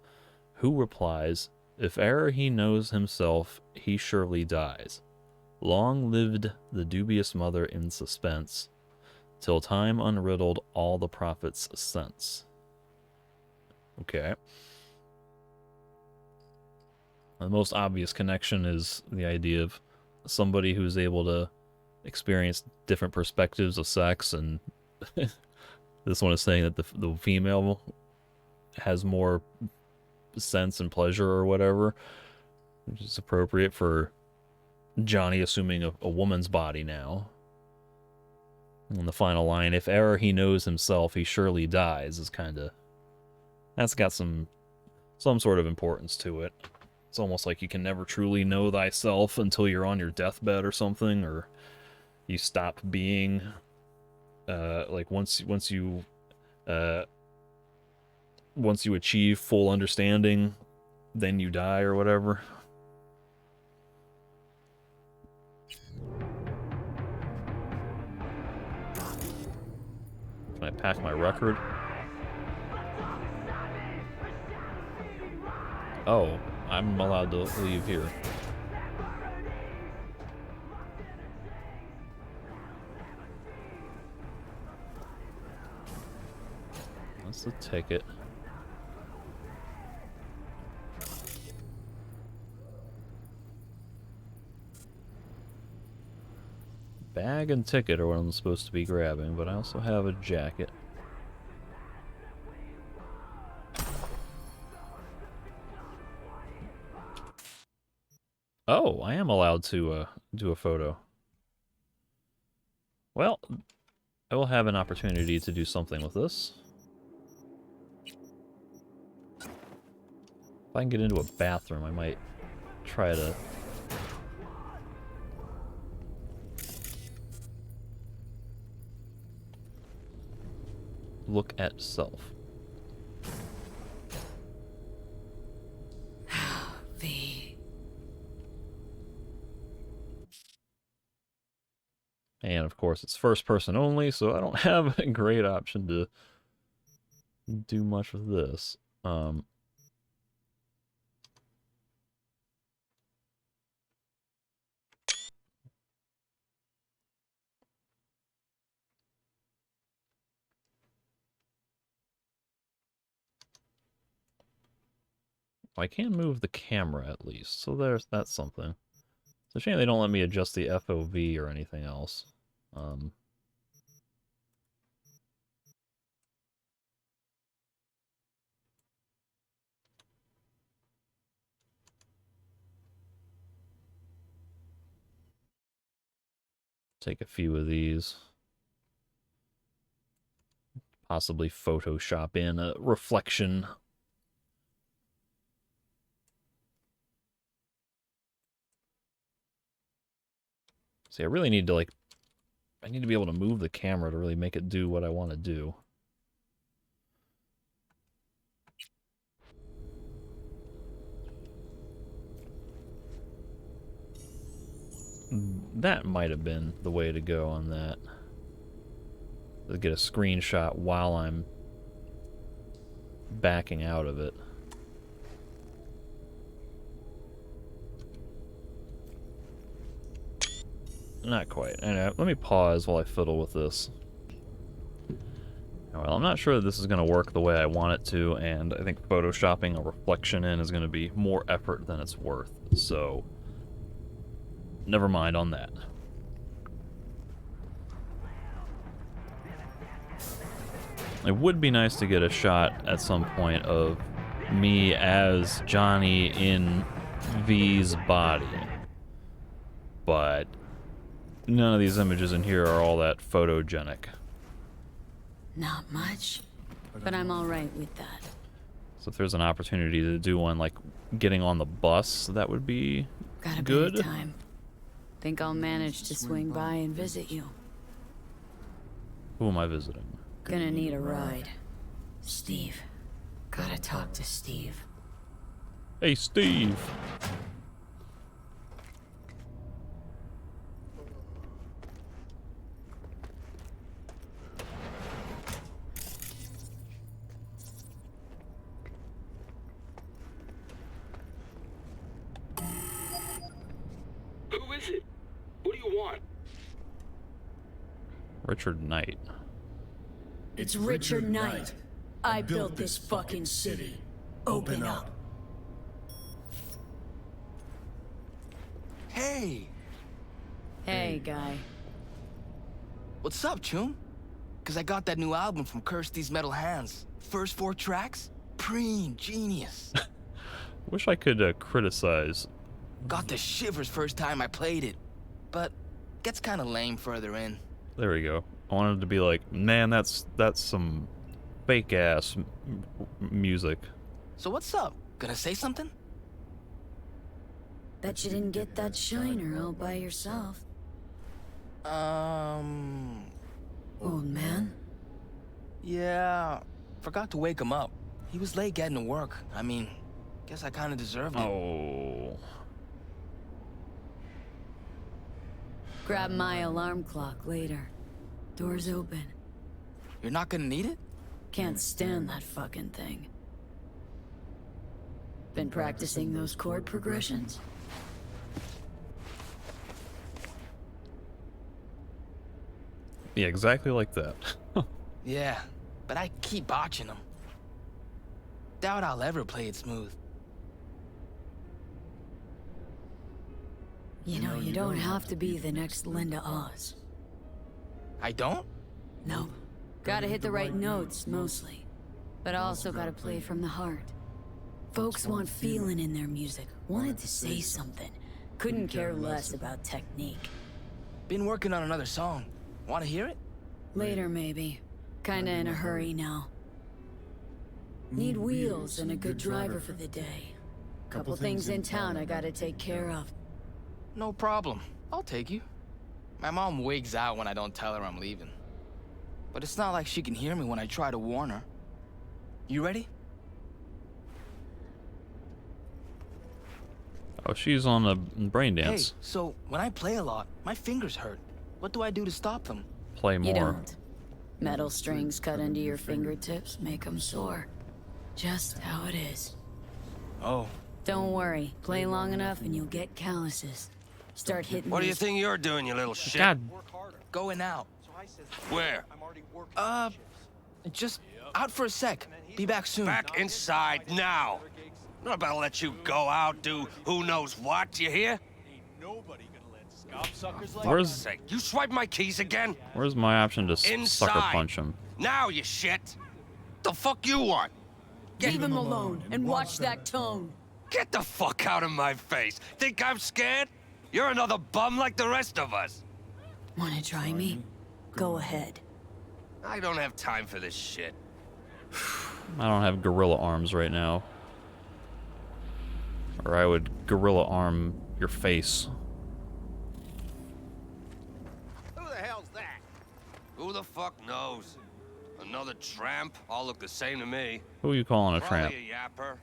who replies, if e'er he knows himself, he surely dies. Long lived the dubious mother in suspense, till time unriddled all the prophet's sense. Okay. The most obvious connection is the idea of somebody who's able to experience different perspectives of sex, and this one is saying that the female has more sense and pleasure or whatever, which is appropriate for Johnny assuming a woman's body now. And the final line, if e'er he knows himself, he surely dies, is kind of... That's got some sort of importance to it. It's almost like you can never truly know thyself until you're on your deathbed or something, or you stop being, like once you achieve full understanding, then you die or whatever. Can I pack my record? Oh, I'm allowed to leave here. That's the ticket. Bag and ticket are what I'm supposed to be grabbing, but I also have a jacket. Oh, I am allowed to do a photo. Well, I will have an opportunity to do something with this. If I can get into a bathroom, I might try to... look at self. V. And of course, it's first person only, so I don't have a great option to do much with this. I can move the camera at least, so that's something. It's a shame they don't let me adjust the FOV or anything else. Take a few of these. Possibly Photoshop in a reflection. See, I really need to, I need to be able to move the camera to really make it do what I want to do. That might have been the way to go on that. To get a screenshot while I'm backing out of it. Not quite. Anyway, let me pause while I fiddle with this. Well, I'm not sure that this is going to work the way I want it to, and I think photoshopping a reflection in is going to be more effort than it's worth, so never mind on that. It would be nice to get a shot at some point of me as Johnny in V's body, but none of these images in here are all that photogenic. Not much, but I'm alright with that. So if there's an opportunity to do one, like getting on the bus, that would be Got a good. bit of time. Think I'll manage to swing by and visit you. Who am I visiting? Gonna need a ride. Steve. Gotta talk to Steve. Hey, Steve! Who is it? What do you want? Richard Knight. It's Richard Knight. I built this fucking city. Open up. Hey! Hey, guy. What's up, Chum? Cause I got that new album from Kirsty's Metal Hands. First 4 tracks? Preen, genius. Wish I could criticize. Got the shivers first time I played it. But gets kinda lame further in. There we go. I wanted to be like, man, that's some fake ass music. So what's up? Gonna say something? Bet you didn't get that shiner all by yourself. Old man? Yeah. Forgot to wake him up. He was late getting to work. I mean, guess I kinda deserved it. Oh. Grab my alarm clock later. Door's open. You're not gonna need it? Can't stand that fucking thing. Been practicing those chord progressions? Yeah, exactly like that. Yeah, but I keep botching them. Doubt I'll ever play it smooth. You know, you don't have to be the next Linda Oz. I don't? No. Gotta hit the right notes, mostly. But also gotta play from the heart. Folks want feeling in their music, wanted to say something. Couldn't care less about technique. Been working on another song. Want to hear it? Later, maybe. Kinda in a hurry now. Need wheels and a good driver for the day. Couple things in town I gotta take care of. No problem. I'll take you. My mom wigs out when I don't tell her I'm leaving. But it's not like she can hear me when I try to warn her. You ready? Oh, she's on a brain dance. Hey, so when I play a lot, my fingers hurt. What do I do to stop them? Play more. You don't. Metal strings cut into your fingertips make them sore. Just how it is. Oh. Don't worry. Play long enough and you'll get calluses. Start hitting. What do you think you're doing, you little shit? God. Going out. Where? Just out for a sec. Be back soon. Back inside now. I'm not about to let you go out, do who knows what, you hear? Where's Sake, you swipe my keys again? Where's my option to sucker Inside. punch him? Now, you shit. The fuck you want? Leave him alone and watch that tone. Get the fuck out of my face. Think I'm scared? You're another bum like the rest of us. Wanna try me? Go ahead. I don't have time for this shit. I don't have gorilla arms right now. Or I would gorilla arm your face. Who the hell's that? Who the fuck knows? Another tramp? All look the same to me. Who are you calling a tramp? Probably a yapper.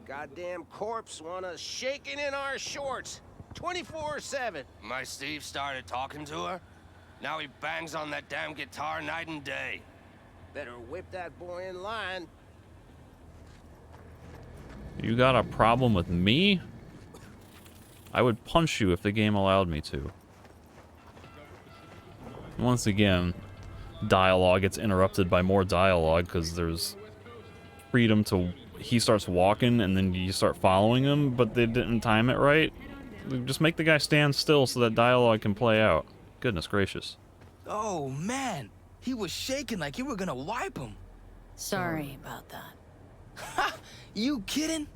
Goddamn corpse want us shaking in our shorts. 24/7. My Steve started talking to her. Now he bangs on that damn guitar night and day. Better whip that boy in line. You got a problem with me? I would punch you if the game allowed me to. Once again, dialogue gets interrupted by more dialogue because there's freedom to... He starts walking and then you start following him, but they didn't time it right. Just make the guy stand still so that dialogue can play out. Goodness gracious. Oh, man. He was shaking like you were gonna wipe him. Sorry about that. Ha! You kidding?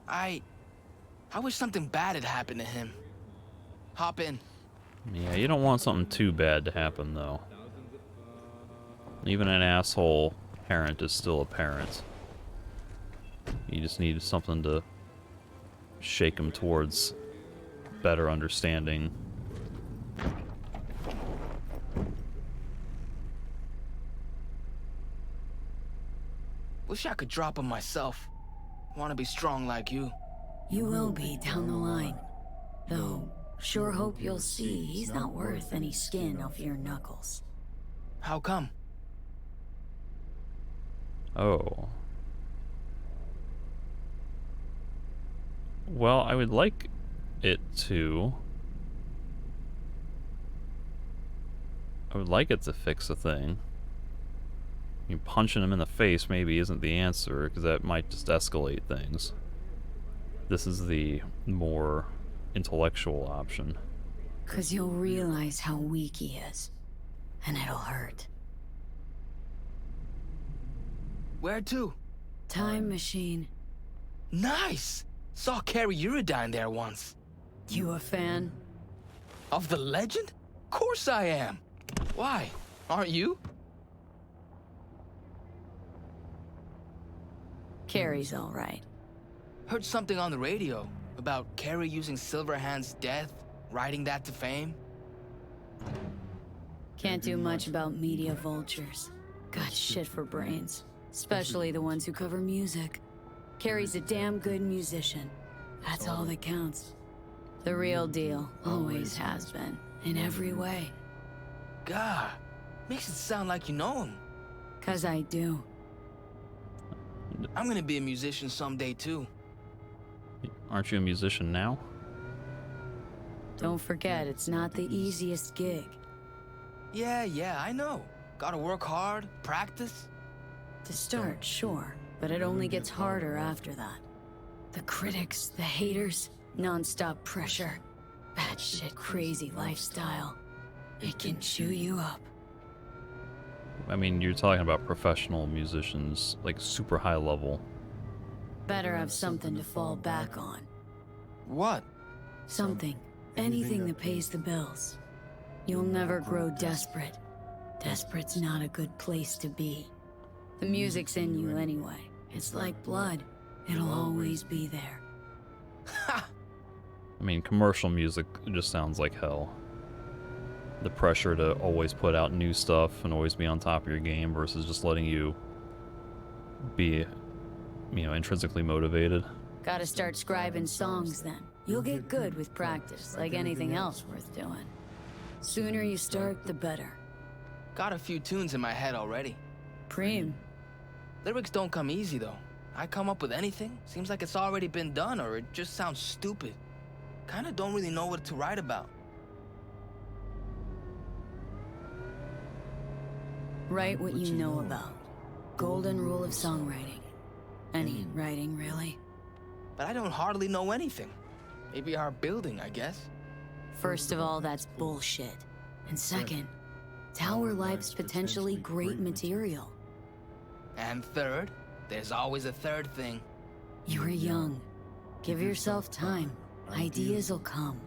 I wish something bad had happened to him. Hop in. Yeah, you don't want something too bad to happen, though. Even an asshole parent is still a parent. You just need something to shake him towards better understanding. Wish I could drop him myself. Want to be strong like you. You will be down the line. Though, sure hope you'll see he's not worth any skin off your knuckles. How come? Oh. Well, I would like it to... I would like it to fix a thing. Punching him in the face maybe isn't the answer, because that might just escalate things. This is the more intellectual option. 'Cause you'll realize how weak he is. And it'll hurt. Where to? Time machine. Nice! Saw Carrie Uridine there once. You a fan? Of the legend? Course I am. Why? Aren't you? Carrie's all right. Heard something on the radio about Carrie using Silverhand's death, riding that to fame. Can't do much about media vultures. Got shit for brains. Especially the ones who cover music. Carrie's a damn good musician. That's all that counts. The real deal, always has been, in every way. God, makes it sound like you know him. 'Cause I do. I'm gonna be a musician someday too. Aren't you a musician now? Don't forget, it's not the easiest gig. Yeah, I know. Gotta work hard, practice. To start, sure, but it only gets harder after that. The critics, the haters, non-stop pressure. Batshit crazy lifestyle. It can chew you up. I mean, you're talking about professional musicians, like super high level. Better have something to fall back on. What? Something. Anything that pays the bills. You'll never grow desperate. Desperate's not a good place to be. The music's in you anyway. It's like blood. It'll always be there. I mean, commercial music just sounds like hell. The pressure to always put out new stuff and always be on top of your game versus just letting you be, intrinsically motivated. Gotta start scribing songs then. You'll get good with practice, like anything else worth doing. Sooner you start, the better. Got a few tunes in my head already. Preem. Lyrics don't come easy, though. I come up with anything, seems like it's already been done, or it just sounds stupid. Kinda don't really know what to write about. Write what you know about. Golden rule of songwriting. Any writing, really. But I don't hardly know anything. Maybe our building, I guess. First of all, that's bullshit. And second, Tower Life's potentially great material. And third, there's always a third thing. You're young. Give yourself time. Ideas will come.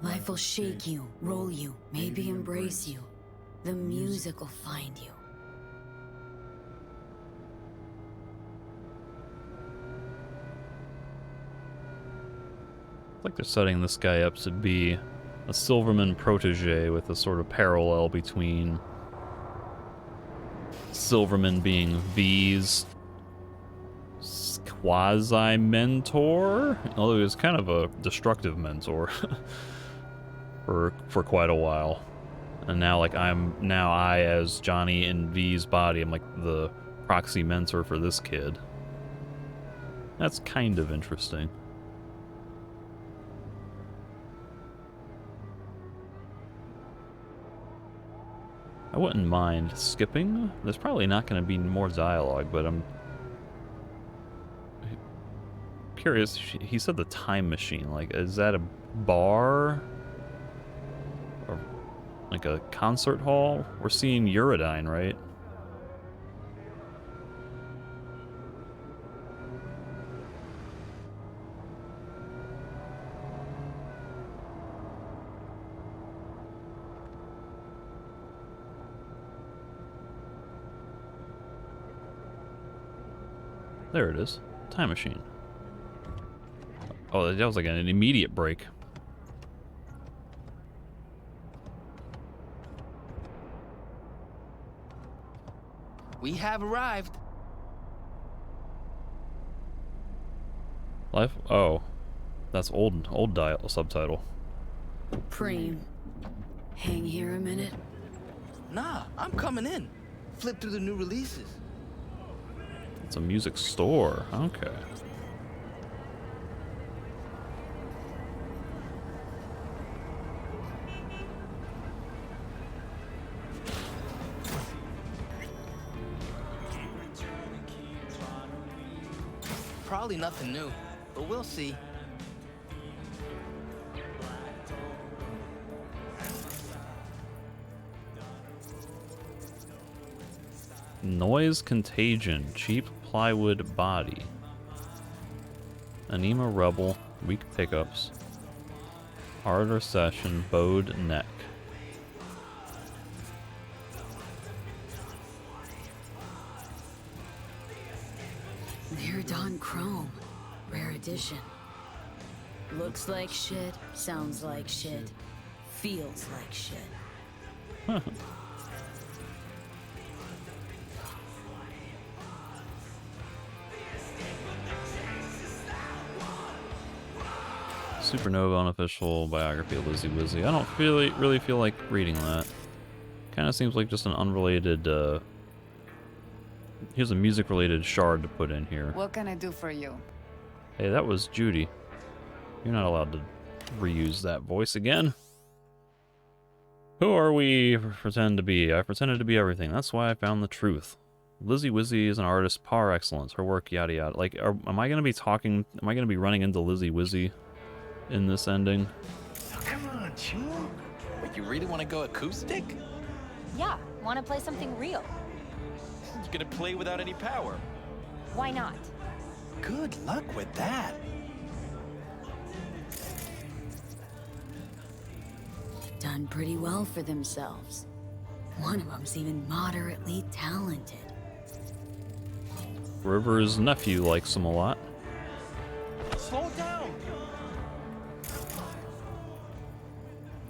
Life will shake you, roll you, maybe embrace you. The music will find you. It's like they're setting this guy up to be a Silverman protege with a sort of parallel between Silverman being V's quasi-mentor, although he was kind of a destructive mentor for quite a while. And now, I, as Johnny in V's body, I'm like the proxy mentor for this kid. That's kind of interesting. I wouldn't mind skipping. There's probably not going to be more dialogue, but I'm curious. He said the time machine. Like, is that a bar? Or like a concert hall? We're seeing Uridine, right? There it is. Time machine. Oh, that was like an immediate break. We have arrived. Life? Oh. That's old subtitle. Preem. Hang here a minute. Nah, I'm coming in. Flip through the new releases. It's a music store. Okay. Probably nothing new, but we'll see. Noise Contagion, cheap plywood body. Anima Rebel, weak pickups. Ardor Session, bowed neck. Near Dawn Chrome, rare edition. Looks like shit, sounds like shit, feels like shit. Supernova unofficial biography of Lizzie Wizzy. I don't really feel like reading that. Kind of seems like just an unrelated. Here's a music-related shard to put in here. What can I do for you? Hey, that was Judy. You're not allowed to reuse that voice again. Who are we pretend to be? I pretended to be everything. That's why I found the truth. Lizzie Wizzy is an artist par excellence. Her work, yada yada. Like, am I gonna be talking? Am I gonna be running into Lizzie Wizzy in this ending? Come on, Chum. But you really want to go acoustic? Yeah, want to play something real. You're gonna play without any power. Why not? Good luck with that. done pretty well for themselves. One of them's even moderately talented. River's nephew likes him a lot. Slow down!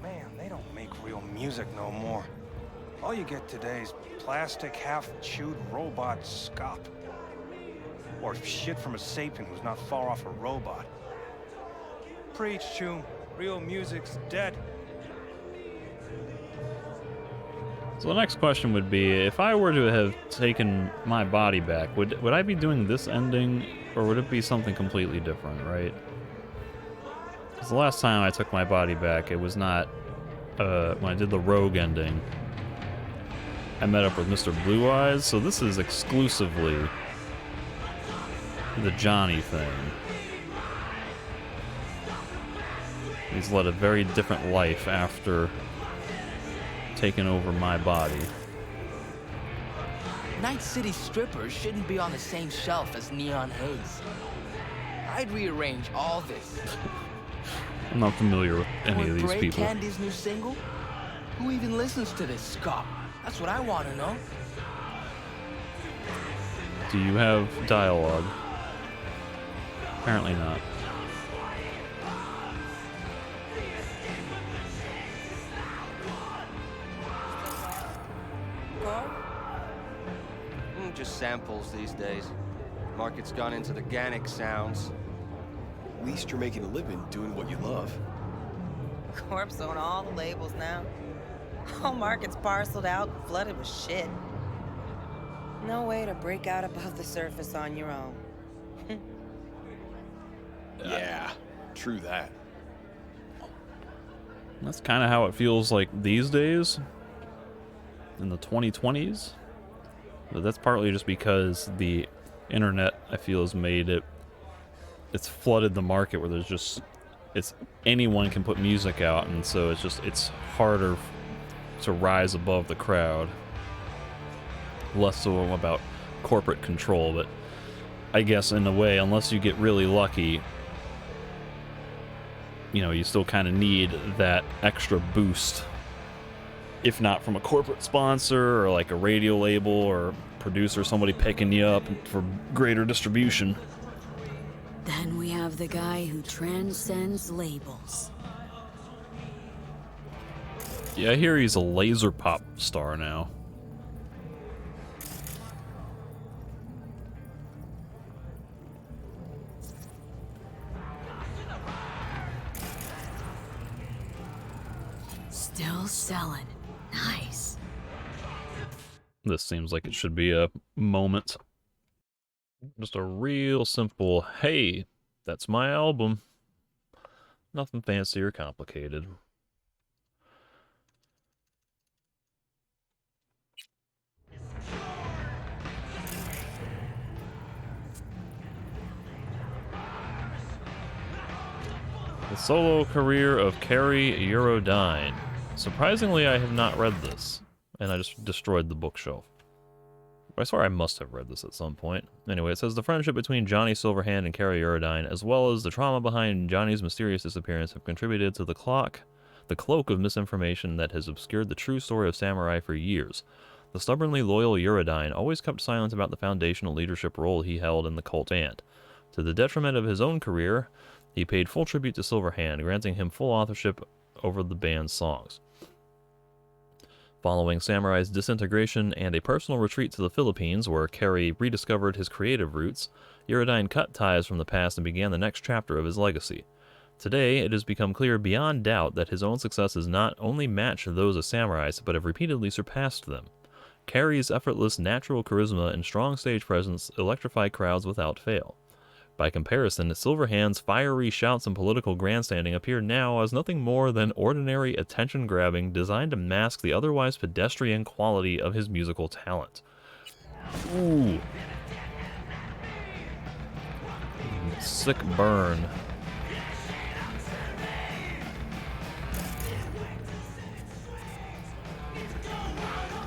Man, they don't make real music no more. All you get today is plastic, half-chewed robot scop. Or shit from a sapien who's not far off a robot. Preach, Chum. Real music's dead. So the next question would be, if I were to have taken my body back, would I be doing this ending, or would it be something completely different, right? Because the last time I took my body back, it was not, when I did the Rogue ending, I met up with Mr. Blue Eyes, so this is exclusively the Johnny thing. He's led a very different life after taking over my body. Night City strippers shouldn't be on the same shelf as Neon Haze. I'd rearrange all this. I'm not familiar with any of these Break people. Candy's new single? Who even listens to this ska? That's what I want to know. Do you have dialogue? Apparently not. Just samples these days. Market's gone into the organic sounds. At least you're making a living doing what you love. Corpse own all the labels now. All markets parceled out, flooded with shit. No way to break out above the surface on your own. Yeah, true that. That's kind of how it feels like these days, in the 2020s. But that's partly just because the internet, I feel, has made it, it's flooded the market where there's just, anyone can put music out, and so it's harder to rise above the crowd. Less so about corporate control, but I guess in a way, unless you get really lucky, you know, you still kind of need that extra boost. If not from a corporate sponsor or like a radio label or producer, somebody picking you up for greater distribution. Then we have the guy who transcends labels. Yeah, I hear he's a laser pop star now. Still selling. Nice. This seems like it should be a moment. Just a real simple, hey, that's my album. Nothing fancy or complicated. The solo career of Carrie Eurodyne. Surprisingly, I have not read this, and I just destroyed the bookshelf. I swear I must have read this at some point. Anyway, it says the friendship between Johnny Silverhand and Carrie Eurodyne, as well as the trauma behind Johnny's mysterious disappearance, have contributed to the cloak of misinformation that has obscured the true story of Samurai for years. The stubbornly loyal Eurodyne always kept silent about the foundational leadership role he held in the cult, and, to the detriment of his own career, he paid full tribute to Silverhand, granting him full authorship over the band's songs. Following Samurai's disintegration and a personal retreat to the Philippines, where Carey rediscovered his creative roots, Eurodyne cut ties from the past and began the next chapter of his legacy. Today, it has become clear beyond doubt that his own successes not only match those of Samurai's, but have repeatedly surpassed them. Carey's effortless natural charisma and strong stage presence electrify crowds without fail. By comparison, Silverhand's fiery shouts and political grandstanding appear now as nothing more than ordinary attention-grabbing designed to mask the otherwise pedestrian quality of his musical talent. Ooh. Sick burn.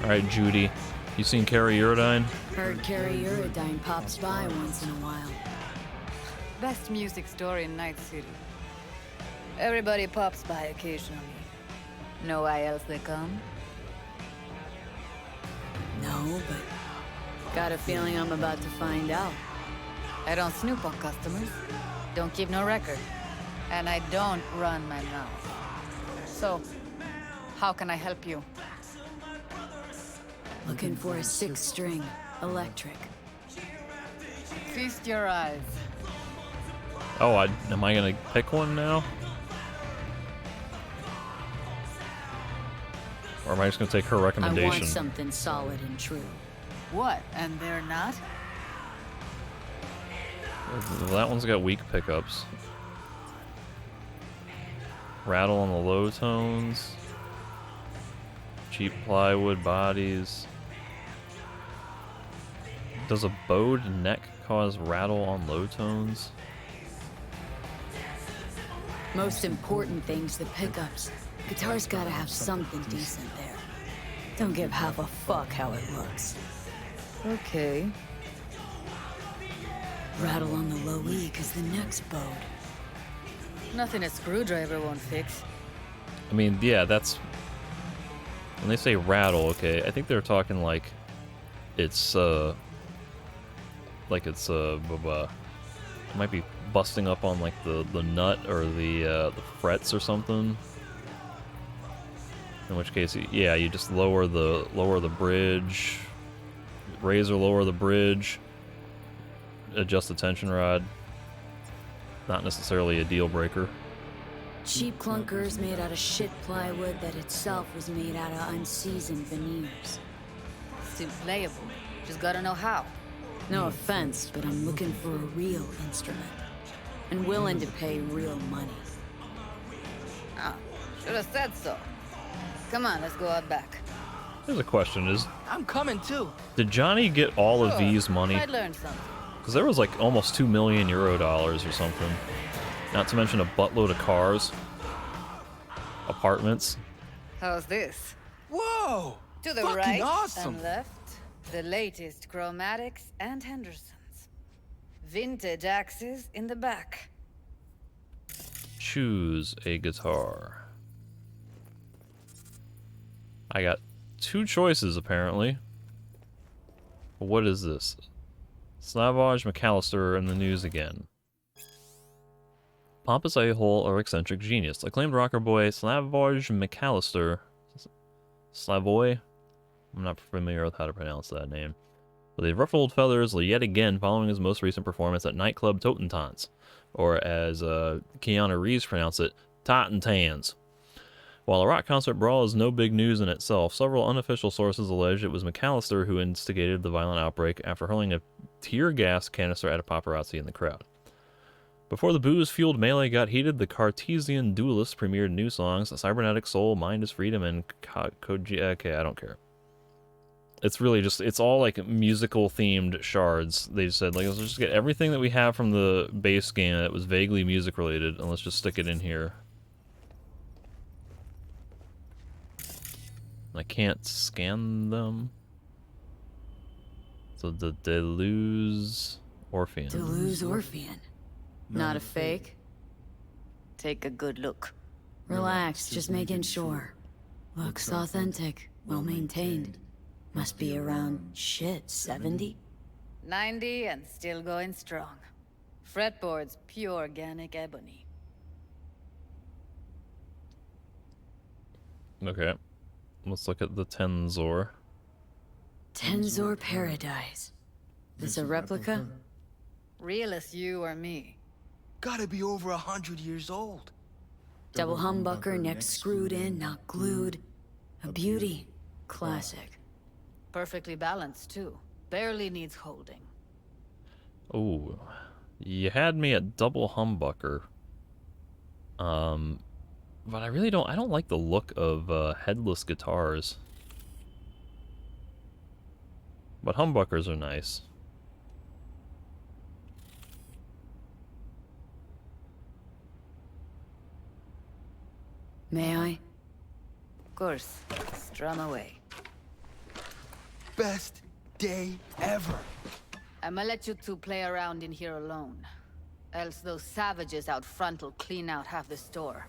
Alright, Judy. You seen Carrie Eurodyne? Heard Carrie Eurodyne pops by once in a while. Best music store in Night City. Everybody pops by occasionally. Know why else they come? No, but got a feeling I'm about to find out. I don't snoop on customers. Don't keep no record. And I don't run my mouth. So, how can I help you? Looking for a 6-string, electric. Feast your eyes. Oh, am I gonna pick one now? Or am I just gonna take her I recommendation? want something solid and true. What? And they're not? That one's got weak pickups. Rattle on the low tones. Cheap plywood bodies. Does a bowed neck cause rattle on low tones? Most important thing's the pickups. Guitar's gotta have something decent there. Don't give half a fuck how it looks. Okay. Rattle on the low E cause the neck's bowed. Nothing a screwdriver won't fix. I mean, yeah, that's... When they say rattle, okay, I think they're talking like... It's, like it's, it might be busting up on like the nut or the frets or something. In which case, yeah, you just lower the bridge, raise or lower the bridge, adjust the tension rod. Not necessarily a deal breaker. Cheap clunkers made out of shit plywood that itself was made out of unseasoned veneers. Still playable. Just gotta know how. No offense, but I'm looking for a real instrument. And willing to pay real money. Ah, should have said so. Come on, let's go out back. Here's a question: I'm coming too. Did Johnny get all of V's money? Might learn something. Because there was like almost €2 million or something. Not to mention a buttload of cars, apartments. How's this? Whoa! To the Fucking right awesome. and left, the latest chromatics and Hendersons. Vintage axes in the back. Choose a guitar. I got 2 choices apparently. What is this? Slavoj McAllister in the news again. Pompous a-hole or eccentric genius. Acclaimed rocker boy Slavoj McAllister. Slavoy? I'm not familiar with how to pronounce that name. But the ruffled feathers yet again following his most recent performance at nightclub Totentans. Or as Keanu Reeves pronounced it, Totentans. While a rock concert brawl is no big news in itself, several unofficial sources allege it was McAllister who instigated the violent outbreak after hurling a tear gas canister at a paparazzi in the crowd. Before the booze-fueled melee got heated, the Cartesian Duelists premiered new songs, Cybernetic Soul, Mind is Freedom, and Koji... Okay, I don't care. It's really just... It's all, like, musical-themed shards. They just said, like, let's just get everything that we have from the base game that was vaguely music-related, and let's just stick it in here. I can't scan them. So the Deleuze Orphean. Deleuze Orphean. Not a fake? Take a good look. Relax, just making sure. Looks authentic, well maintained. Must be around, shit, 70? 90 and still going strong. Fretboards, pure organic ebony. Okay. Let's look at the Tenzor. Tenzor Paradise. This a replica? Real as you or me. Gotta be over 100 years old. Double humbucker, neck screwed in, not glued. A beauty. Classic. Perfectly balanced, too. Barely needs holding. Oh, you had me at double humbucker. But I really don't. I don't like the look of headless guitars. But humbuckers are nice. May I? Of course. Strum away. Best day ever. I'ma let you two play around in here alone. Else those savages out front will clean out half the store.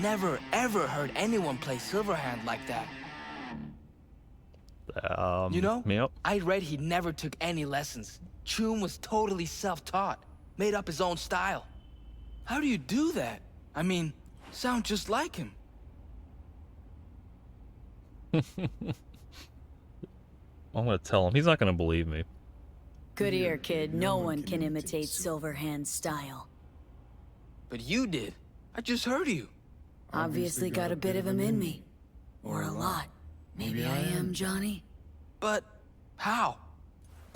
never ever heard anyone play Silverhand like that. You know, yep. I read he never took any lessons. Chum was totally self-taught, made up his own style. How do you do that? I mean, sound just like him. I'm gonna tell him. He's not gonna believe me. Good ear, kid. No one can imitate Silverhand's style. But you did. I just heard you. Obviously got a bit of him in me. Or a lot. Maybe I am Johnny. But how?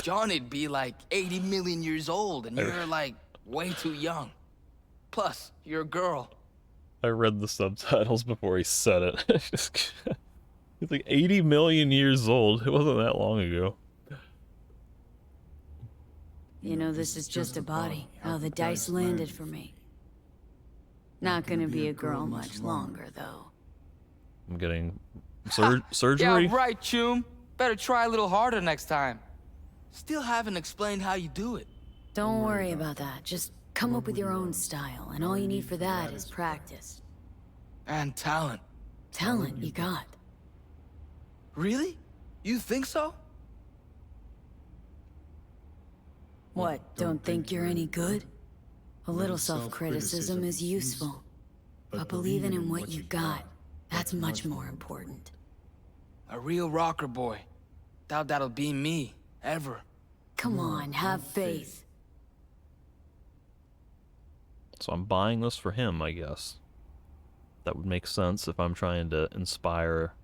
Johnny'd be like 80 million years old, and you're like way too young. Plus, you're a girl. I read the subtitles before he said it. He's like 80 million years old. It wasn't that long ago. You know, this is just a body. How the dice landed for me. Not gonna be a girl much longer, though. I'm getting surgery? Yeah, right, Chum. Better try a little harder next time. Still haven't explained how you do it. Don't worry about that. Just come up with your own style, and all you need for that is practice. And talent. Talent you got. Really? You think so? What, don't think you're any good? A little self-criticism is useful. But believing in what you got, that's much more important. A real rocker boy. Doubt that'll be me, ever. Come on, have faith. So I'm buying this for him, I guess. That would make sense if I'm trying to inspire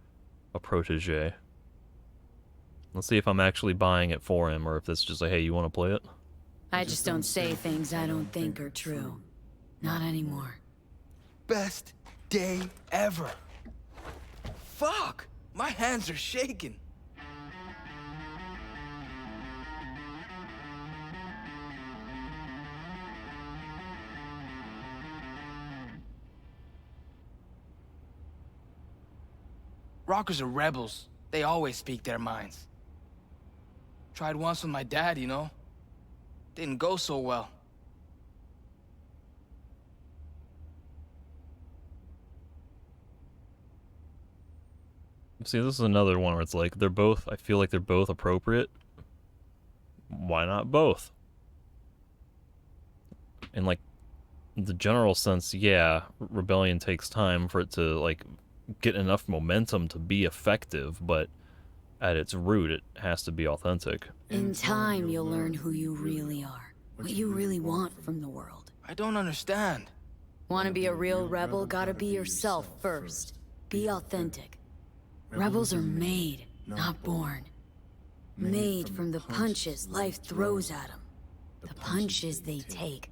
a protege. Let's see if I'm actually buying it for him, or if it's just like, hey, you want to play it? I just don't say things I don't think are true. Not anymore. Best day ever. Fuck! My hands are shaking. Rockers are rebels. They always speak their minds. Tried once with my dad, you know? Didn't go so well. See, this is another one where it's like, they're both, I feel like they're both appropriate. Why not both? In like, the general sense, yeah, rebellion takes time for it to, like, get enough momentum to be effective, but at its root, it has to be authentic. In time, you'll learn who you really are. What you really want from the world. I don't understand. Want to be a real rebel? Gotta be yourself first. Be authentic. Rebels are made, not born. Made from the punches life throws at them. The punches they take.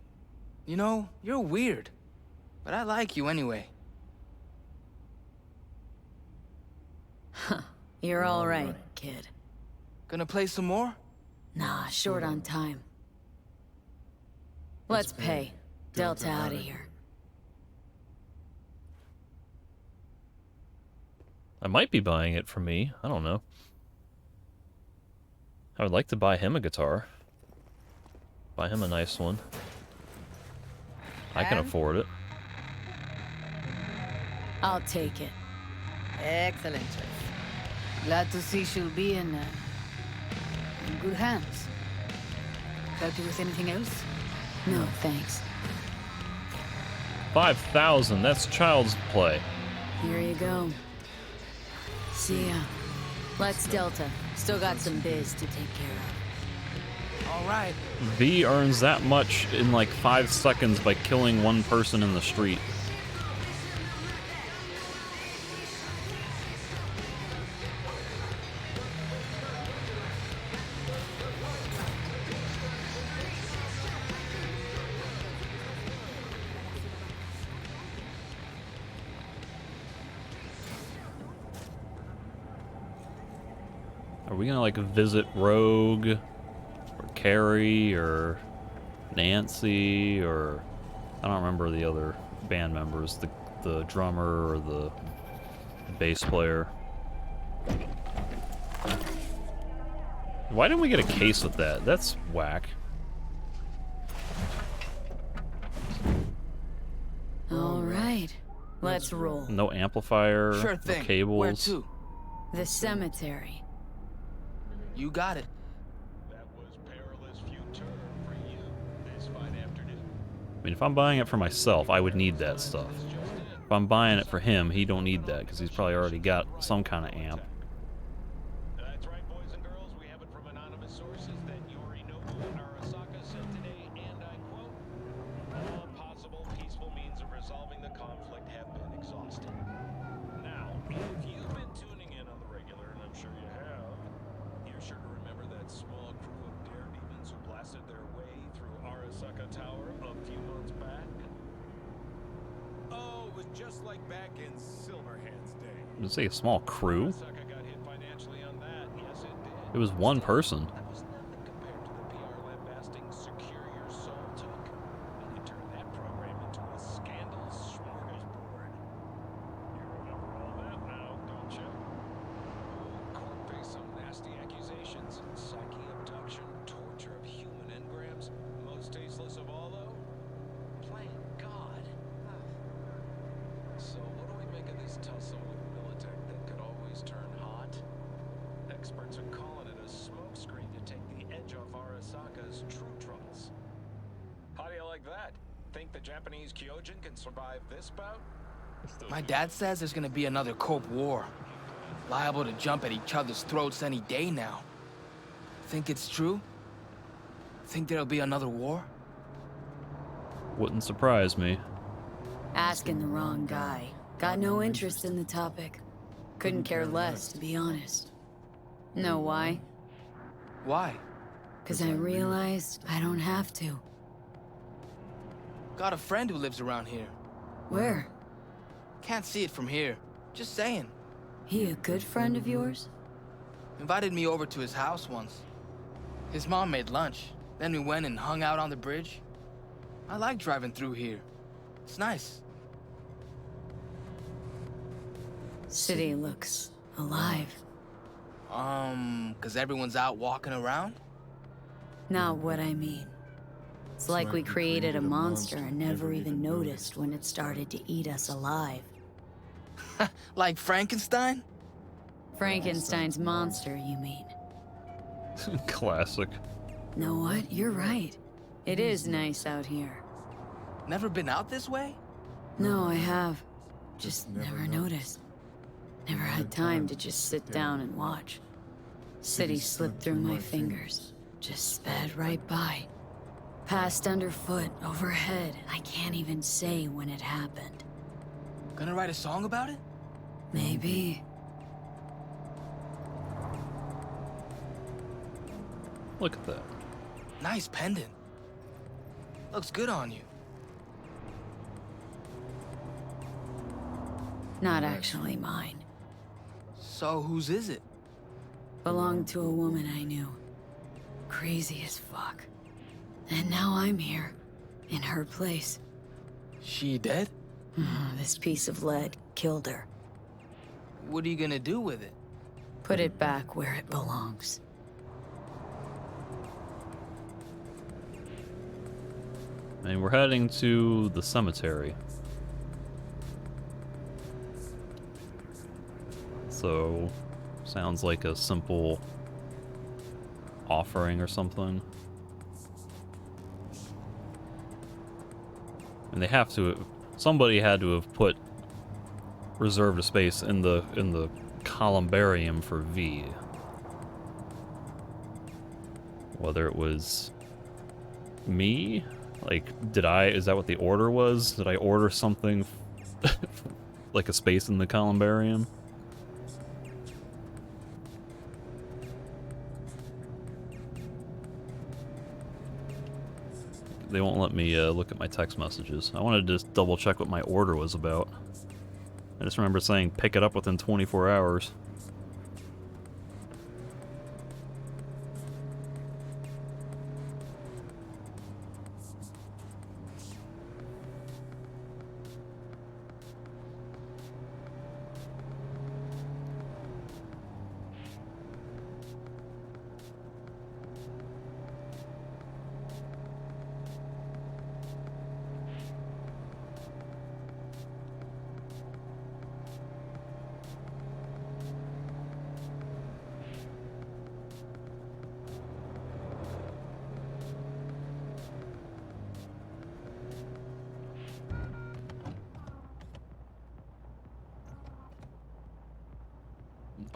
You know, you're weird. But I like you anyway. Huh. You're all right, kid. Gonna play some more? Nah, short on time. Let's pay. Delta out of here. I might be buying it for me. I don't know. I would like to buy him a guitar. Buy him a nice one. I can afford it. I'll take it. Excellent choice. Glad to see she'll be in good hands. Help you with anything else? No, thanks. 5,000, that's child's play. Here you go. See ya. Let's Delta. Still got some biz to take care of. All right. V earns that much in like 5 seconds by killing one person in the street. Are we gonna like visit Rogue or Carrie or Nancy or I don't remember the other band members, the drummer or the bass player. Why didn't we get a case with that? That's whack. All right. Let's roll. No amplifier, Sure no thing. cables. Where to? The cemetery. You got it. I mean, if I'm buying it for myself, I would need that stuff. If I'm buying it for him, he don't need that, because he's probably already got some kind of amp. That's right, boys and girls. We have it from anonymous sources that Yorinobu Arasaka said today, and I quote, "All possible peaceful means of resolving the conflict have been exhausted." Now, if you've been tuning in on the regular, and I'm sure you have, you're sure to remember that small crew of daredemons who blasted their way through Arasaka Tower a few months back. Oh, it was just like back in Silverhand's day. Did it say a small crew? Arasaka got hit financially on that. Yes, it did. It was one person. That was nothing compared to the PR lambasting Secure Your Soul took. And you turned that program into a scandal smorgasbord. You remember all that now, don't you? Court faced some nasty accusations. Psyche abduction, torture of human engrams. Most tasteless of all, though? Playing God. So what do we make of this tussle with Militech that could always turn hot? Experts are calling it a smokescreen to take the edge off Arasaka's true troubles. How do you like that? Think the Japanese Kyojin can survive this bout? My dad says there's gonna be another Corp war. Liable to jump at each other's throats any day now. Think it's true? Think there'll be another war? Wouldn't surprise me. Asking the wrong guy. Got no interest in the topic. Couldn't care less, to be honest. Know why? Why? Because I realized I don't have to. Got a friend who lives around here. Where? Can't see it from here. Just saying. He a good friend of yours? Invited me over to his house once. His mom made lunch. Then we went and hung out on the bridge. I like driving through here. It's nice. City looks alive. 'Cause everyone's out walking around? Not what I mean. It's like we created a monster and never even noticed when it started to eat us alive. Like Frankenstein? Frankenstein's monster, you mean? Classic. Know what? You're right. It is nice out here. Never been out this way? No, I have. Just never noticed. Never had time to just sit down and watch. City slipped through my fingers. Just sped right by. Passed underfoot, overhead. I can't even say when it happened. Gonna write a song about it? Maybe. Look at that. Nice pendant. Looks good on you. Not actually mine. So whose is it? Belonged to a woman I knew. Crazy as fuck. And now I'm here. In her place. She dead? This piece of lead killed her. What are you gonna do with it? Put it back where it belongs. And we're heading to the cemetery. So, sounds like a simple offering or something. And they have to, somebody had to have put reserved a space in the columbarium for V. Whether it was me? Like, is that what the order was? Did I order something like a space in the columbarium? They won't let me look at my text messages. I wanted to just double check what my order was about. I just remember saying pick it up within 24 hours.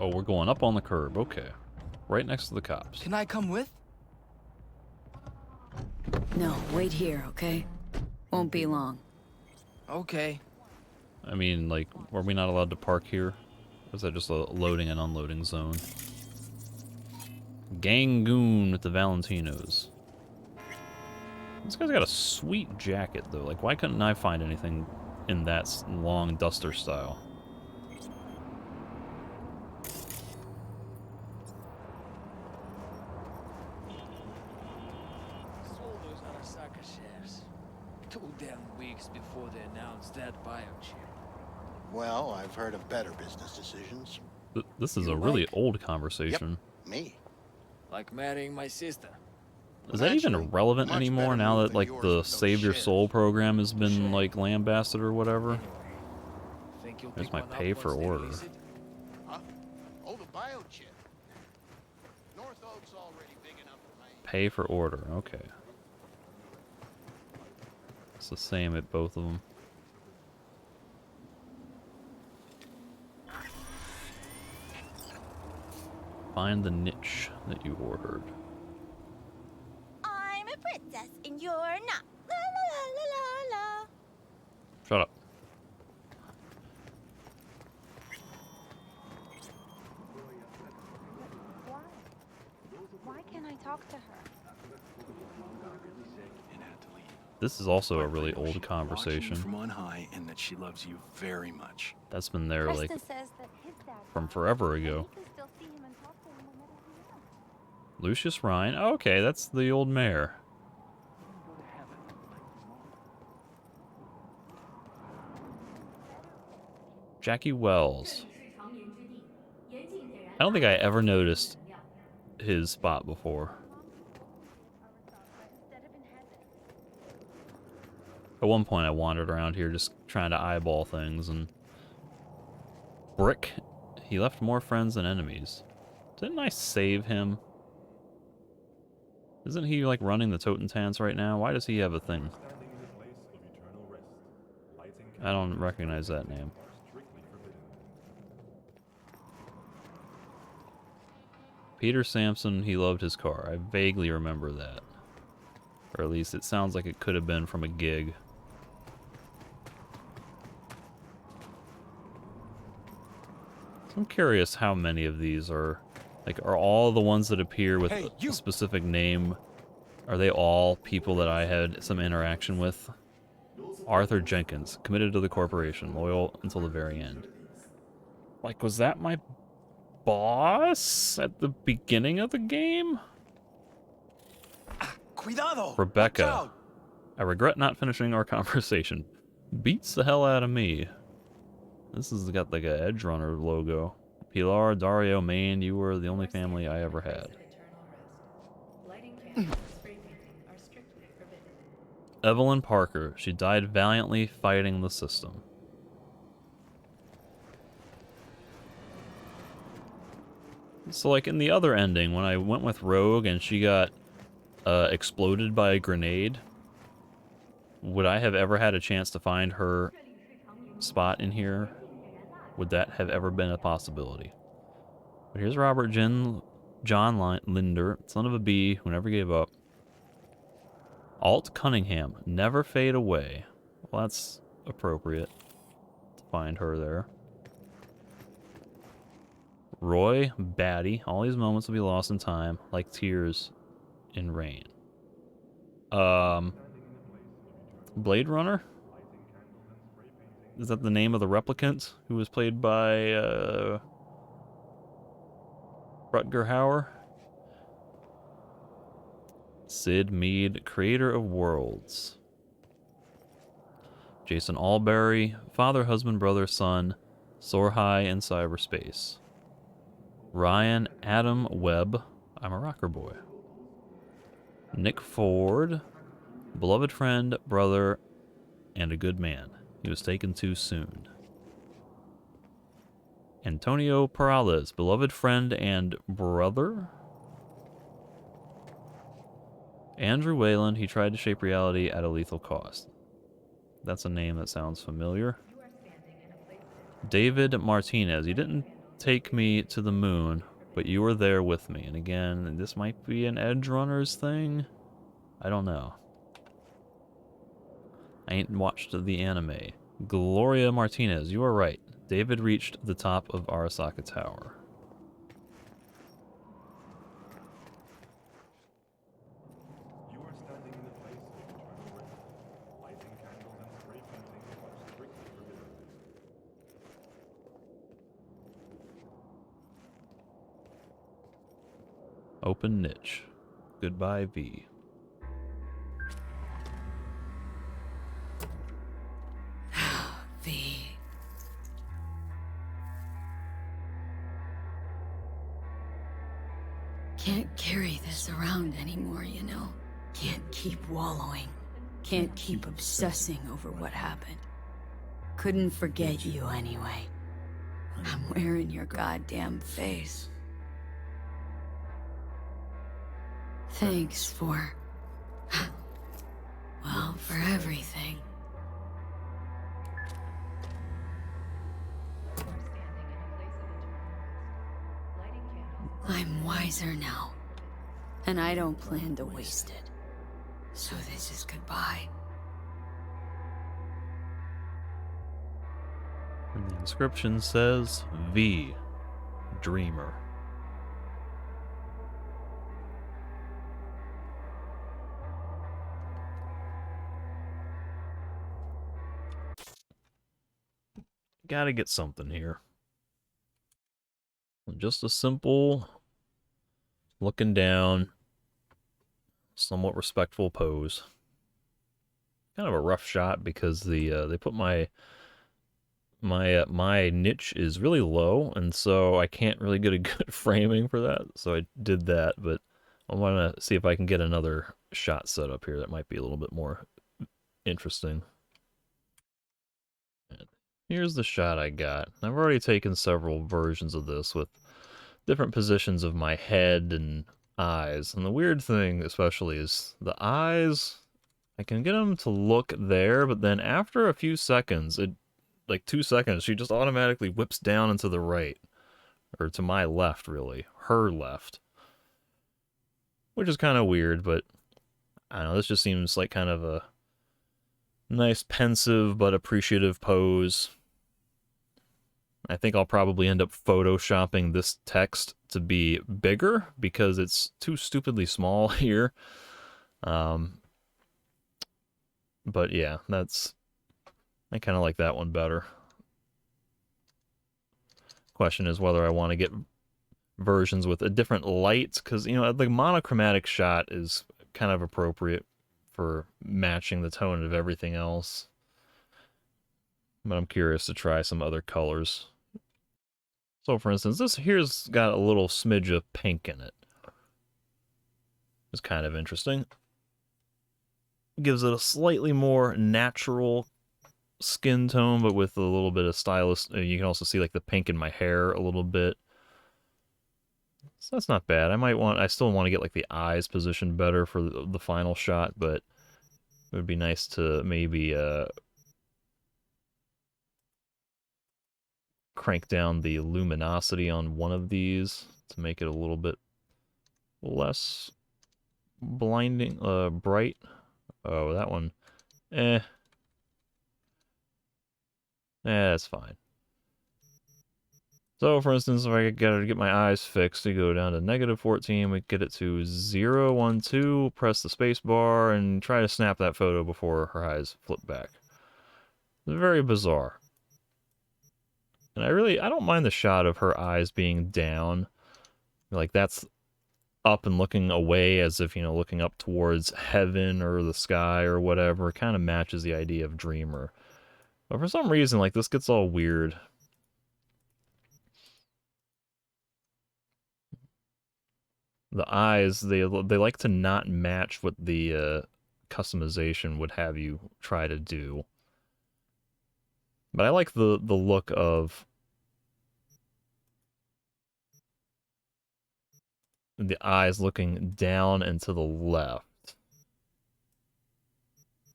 Oh, we're going up on the curb. Okay. Right next to the cops. Can I come with? No, wait here, okay? Won't be long. Okay. I mean, like, were we not allowed to park here? Or is that just a loading and unloading zone? Gangoon with the Valentinos. This guy's got a sweet jacket, though. Like, why couldn't I find anything in that long duster style? Sold those Arasaka shares. 2 damn weeks before they announced that biochip. Well, I've heard of better business decisions. This is a really old conversation. Yep, me. Like marrying my sister. Is that even relevant anymore now that, like, the Save Your Soul program has been, like, lambasted or whatever? There's my pay for order. Huh? Oh, the biochip. North Oak's already big enough for my... Pay for order, okay. It's the same at both of them. Find the niche that you ordered. I'm a princess and you're not. La la la la la la. Shut up. Why can't I talk to her? This is also a really old conversation. From on high, and that she loves you very much. That's been there, like, Krista says that his dad from forever ago. can still see him and talk to him whenever he wants. Lucius Rhine. Oh, okay, that's the old mayor. Jackie Wells. I don't think I ever noticed his spot before. At one point I wandered around here just trying to eyeball things, and... Brick. He left more friends than enemies. Didn't I save him? Isn't he, like, running the Totentans right now? Why does he have a thing? I don't recognize that name. Peter Sampson, he loved his car. I vaguely remember that. Or at least it sounds like it could have been from a gig. I'm curious how many of these are, like, are all the ones that appear with a specific name, are they all people that I had some interaction with? Arthur Jenkins, committed to the corporation, loyal until the very end. Like, was that my boss at the beginning of the game? Cuidado! Rebecca. I regret not finishing our conversation. Beats the hell out of me. This has got like a Edge Runner logo. Pilar, Dario, Maine, you were the only family I ever had. Evelyn Parker. She died valiantly fighting the system. So like in the other ending, when I went with Rogue and she got exploded by a grenade, would I have ever had a chance to find her spot in here? Would that have ever been a possibility? But here's Robert John Linder, son of a bee who never gave up. Alt Cunningham, never fade away. Well, that's appropriate to find her there. Roy Batty, all these moments will be lost in time, like tears in rain. Blade Runner? Is that the name of the replicant who was played by Rutger Hauer? Sid Mead, creator of worlds. Jason Alberry, father, husband, brother, son, soar high in cyberspace. Ryan Adam Webb, I'm a rocker boy. Nick Ford, beloved friend, brother, and a good man. He was taken too soon. Antonio Perales, beloved friend and brother. Andrew Wayland, he tried to shape reality at a lethal cost. That's a name that sounds familiar. David Martinez, he didn't take me to the moon, but you were there with me. And again, this might be an Edge Runners thing. I don't know. I ain't watched the anime. Gloria Martinez, you are right. David reached the top of Arasaka Tower. Open niche. Goodbye, V. V. Can't carry this around anymore, you know. Can't keep wallowing. Can't keep obsessing over what happened. Couldn't forget you anyway. I'm wearing your goddamn face. Thanks for... well, for everything. I'm wiser now, and I don't plan to waste it. So this is goodbye. And the inscription says, V. Dreamer. Gotta get something here. Just a simple looking down, somewhat respectful pose. Kind of a rough shot because they put my niche is really low, and so I can't really get a good framing for that. So I did that, but I want to see if I can get another shot set up here that might be a little bit more interesting. Here's the shot I got. I've already taken several versions of this with different positions of my head and eyes. And the weird thing, especially, is the eyes, I can get them to look there, but then after a few seconds, like 2 seconds, she just automatically whips down and to the right. Or to my left, really. Her left. Which is kind of weird, but I don't know, this just seems like kind of a nice, pensive, but appreciative pose. I think I'll probably end up photoshopping this text to be bigger because it's too stupidly small here. But yeah, I kind of like that one better. Question is whether I want to get versions with a different light, because, you know, the monochromatic shot is kind of appropriate for matching the tone of everything else. But I'm curious to try some other colors. So, for instance, this here's got a little smidge of pink in it. It's kind of interesting. Gives it a slightly more natural skin tone, but with a little bit of stylist. You can also see like the pink in my hair a little bit. So that's not bad. I still want to get like the eyes positioned better for the final shot, but it would be nice to maybe crank down the luminosity on one of these to make it a little bit less blinding, bright. Oh, that one, that's fine. So, for instance, if I gotta get my eyes fixed, we go down to -14, we get it to 0, 1, 2, press the space bar, and try to snap that photo before her eyes flip back. It's very bizarre. And I don't mind the shot of her eyes being down. Like, that's up and looking away as if, you know, looking up towards heaven or the sky or whatever. It kind of matches the idea of Dreamer. But for some reason, like, this gets all weird. The eyes, they like to not match what the customization would have you try to do. But I like the look of the eyes looking down and to the left.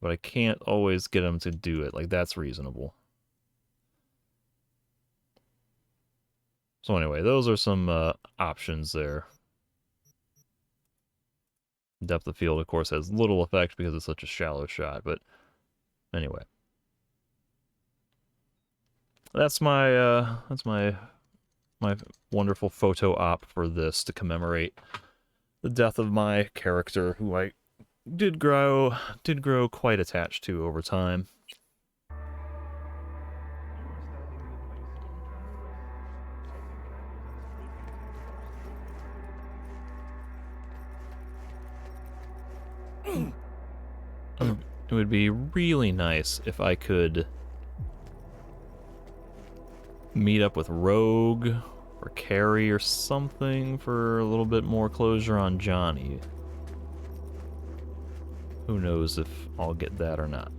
But I can't always get them to do it. Like, that's reasonable. So anyway, those are some options there. Depth of field, of course, has little effect because it's such a shallow shot, but anyway. That's my wonderful photo op for this to commemorate the death of my character, who I did grow quite attached to over time. It would be really nice if I could meet up with Rogue or Carrie or something for a little bit more closure on Johnny. Who knows if I'll get that or not.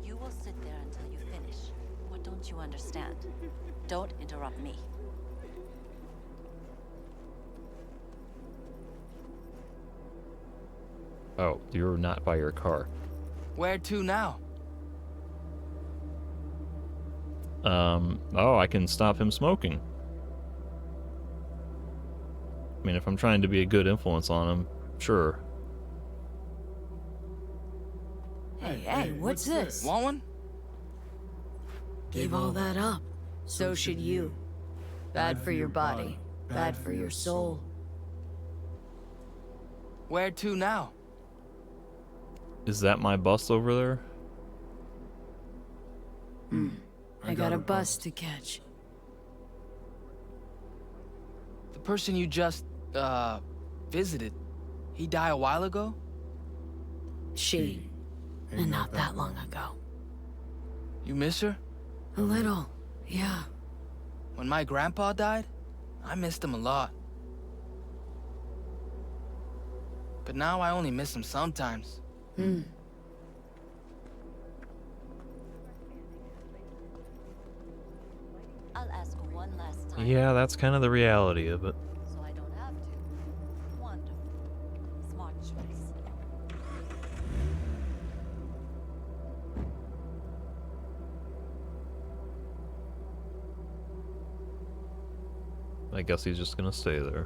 You will sit there until you finish. What don't you understand? Don't interrupt me. Oh, you're not by your car. Where to now? Oh, I can stop him smoking. I mean, if I'm trying to be a good influence on him, sure. Hey, what's this? Want one? Gave all that up. So should you. Bad for your body, bad for your soul. Where to now? Is that my bus over there? I got a bus to catch. The person you just, visited, he died a while ago? She. And not that long ago. You miss her? A little, yeah. When my grandpa died, I missed him a lot. But now I only miss him sometimes. I'll ask one last time. Yeah, that's kind of the reality of it. So I don't have to. Wonderful. Smart choice. I guess he's just gonna stay there.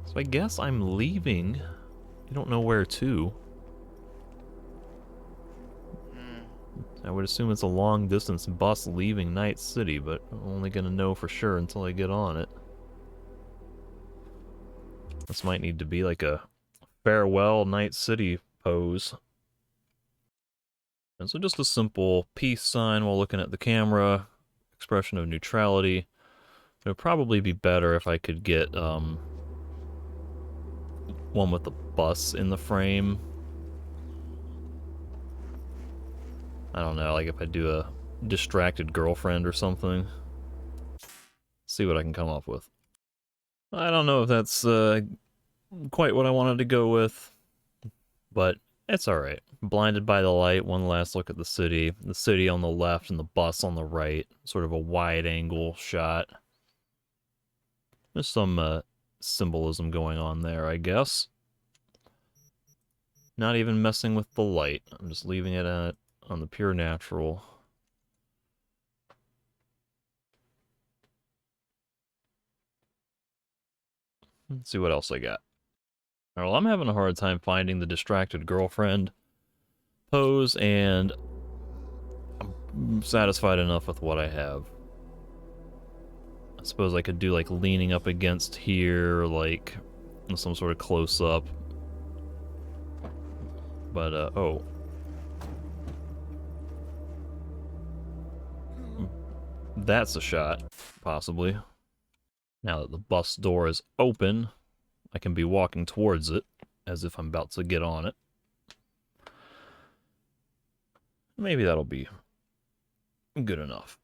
So I guess I'm leaving. You don't know where to. I would assume it's a long distance bus leaving Night City, but I'm only gonna know for sure until I get on it. This might need to be like a farewell Night City pose. And so just a simple peace sign while looking at the camera, expression of neutrality. It would probably be better if I could get one with the bus in the frame. I don't know, like if I do a distracted girlfriend or something. See what I can come up with. I don't know if that's quite what I wanted to go with, but it's alright. Blinded by the light, one last look at the city on the left and the bus on the right. Sort of a wide angle shot. There's some symbolism going on there, I guess. Not even messing with the light. I'm just leaving it on the pure natural. Let's see what else I got. Well, I'm having a hard time finding the distracted girlfriend pose, and I'm satisfied enough with what I have. I suppose I could do like leaning up against here, like some sort of close-up. But, oh. That's a shot, possibly. Now that the bus door is open, I can be walking towards it, as if I'm about to get on it. Maybe that'll be good enough.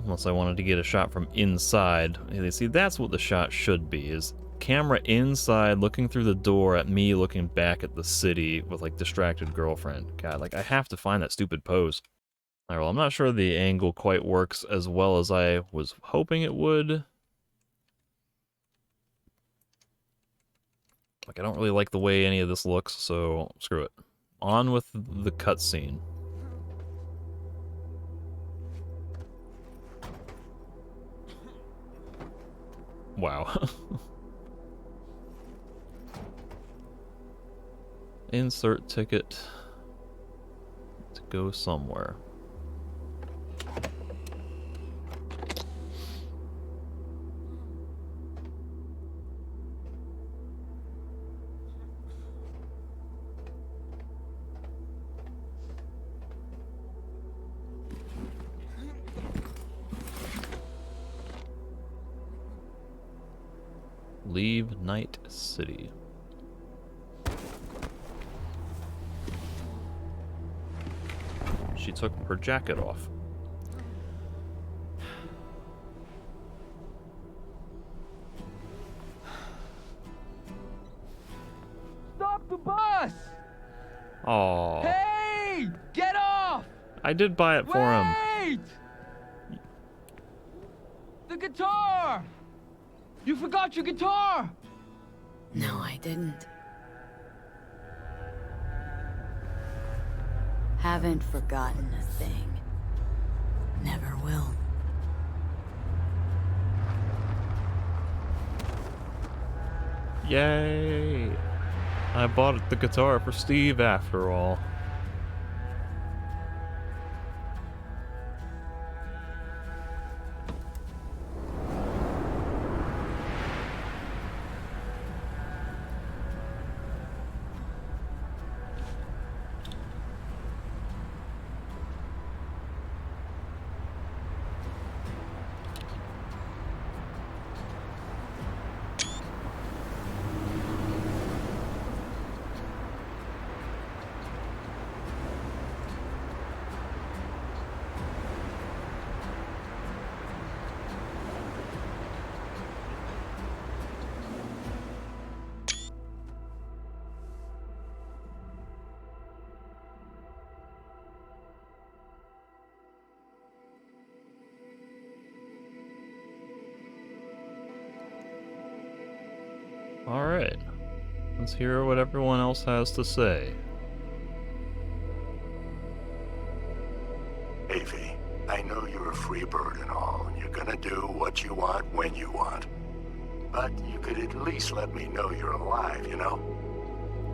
Unless I wanted to get a shot from inside. You see, that's what the shot should be, is camera inside, looking through the door at me looking back at the city with, like, distracted girlfriend. God, like, I have to find that stupid pose. Alright, well, I'm not sure the angle quite works as well as I was hoping it would. Like, I don't really like the way any of this looks, so screw it. On with the cutscene. Wow. Insert ticket to go somewhere. Leave Night City. She took her jacket off. Stop the bus! Aww. Hey! Get off! I did buy it for him. Wait! The guitar! You forgot your guitar! No, I didn't. Haven't forgotten a thing. Never will. Yay! I bought the guitar for Steve after all. Alright. Let's hear what everyone else has to say. Avy, I know you're a free bird and all, and you're gonna do what you want when you want. But you could at least let me know you're alive, you know?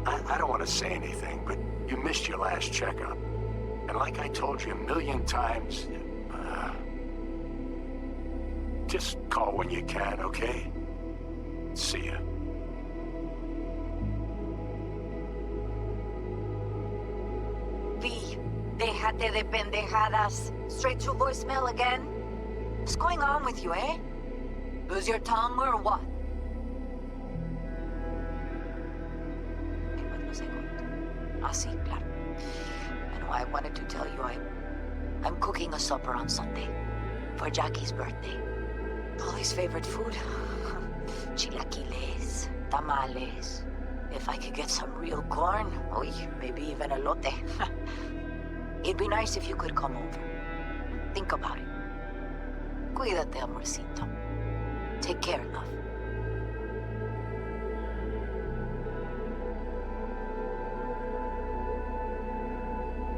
I don't want to say anything, but you missed your last checkup. And like I told you a million times, just call when you can, okay? See ya. V, déjate de pendejadas. Straight to voicemail again? What's going on with you, eh? Lose your tongue or what? Ah, sí, claro. I know I wanted to tell you I'm cooking a supper on Sunday for Jackie's birthday. Polly's favorite food. Chilaquiles, tamales. If I could get some real corn, oy, maybe even elote. It'd be nice if you could come over. Think about it. Cuídate, amorcito. Take care, love.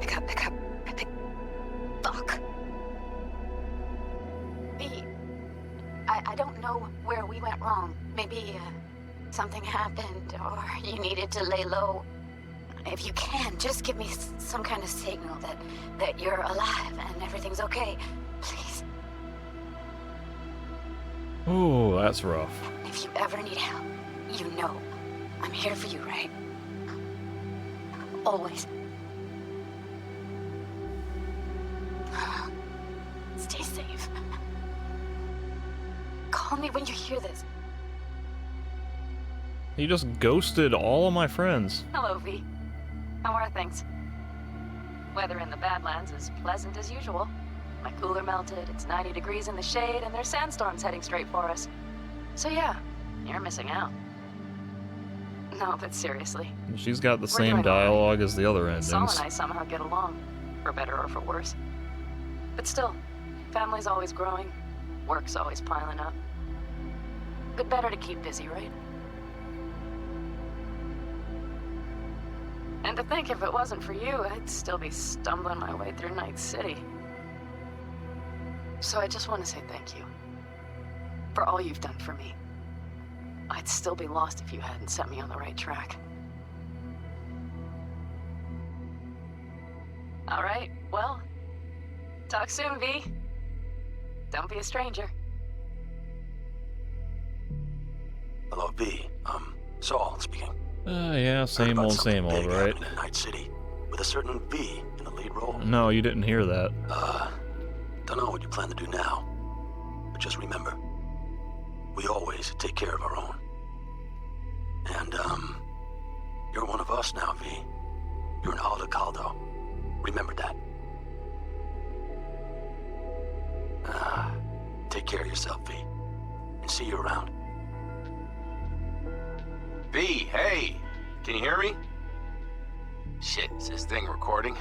Pick up. Fuck. V, I don't know where we went wrong. Maybe, something happened, or you needed to lay low. If you can, just give me some kind of signal that you're alive and everything's okay. Please. Ooh, that's rough. If you ever need help, you know I'm here for you, right? Always. Stay safe. Call me when you hear this. He just ghosted all of my friends. Hello, V. How are things? Weather in the Badlands is pleasant as usual. My cooler melted, it's 90 degrees in the shade, and there's sandstorms heading straight for us. So yeah, you're missing out. No, but seriously. She's got the We're same doing all right. dialogue as the other endings. Saul and I somehow get along, for better or for worse. But still, family's always growing. Work's always piling up. But better to keep busy, right? And to think if it wasn't for you, I'd still be stumbling my way through Night City. So I just want to say thank you. For all you've done for me. I'd still be lost if you hadn't set me on the right track. All right, well, talk soon, V. Don't be a stranger. Hello, V. Saul speaking. Yeah, same old, right? In Night City, with a certain V in the lead role. No, you didn't hear that. Don't know what you plan to do now, but just remember, we always take care of our own. And, you're one of us now, V. You're an Aldecaldo. Remember that. Take care of yourself, V. And see you around. V, hey! Can you hear me? Shit, is this thing recording?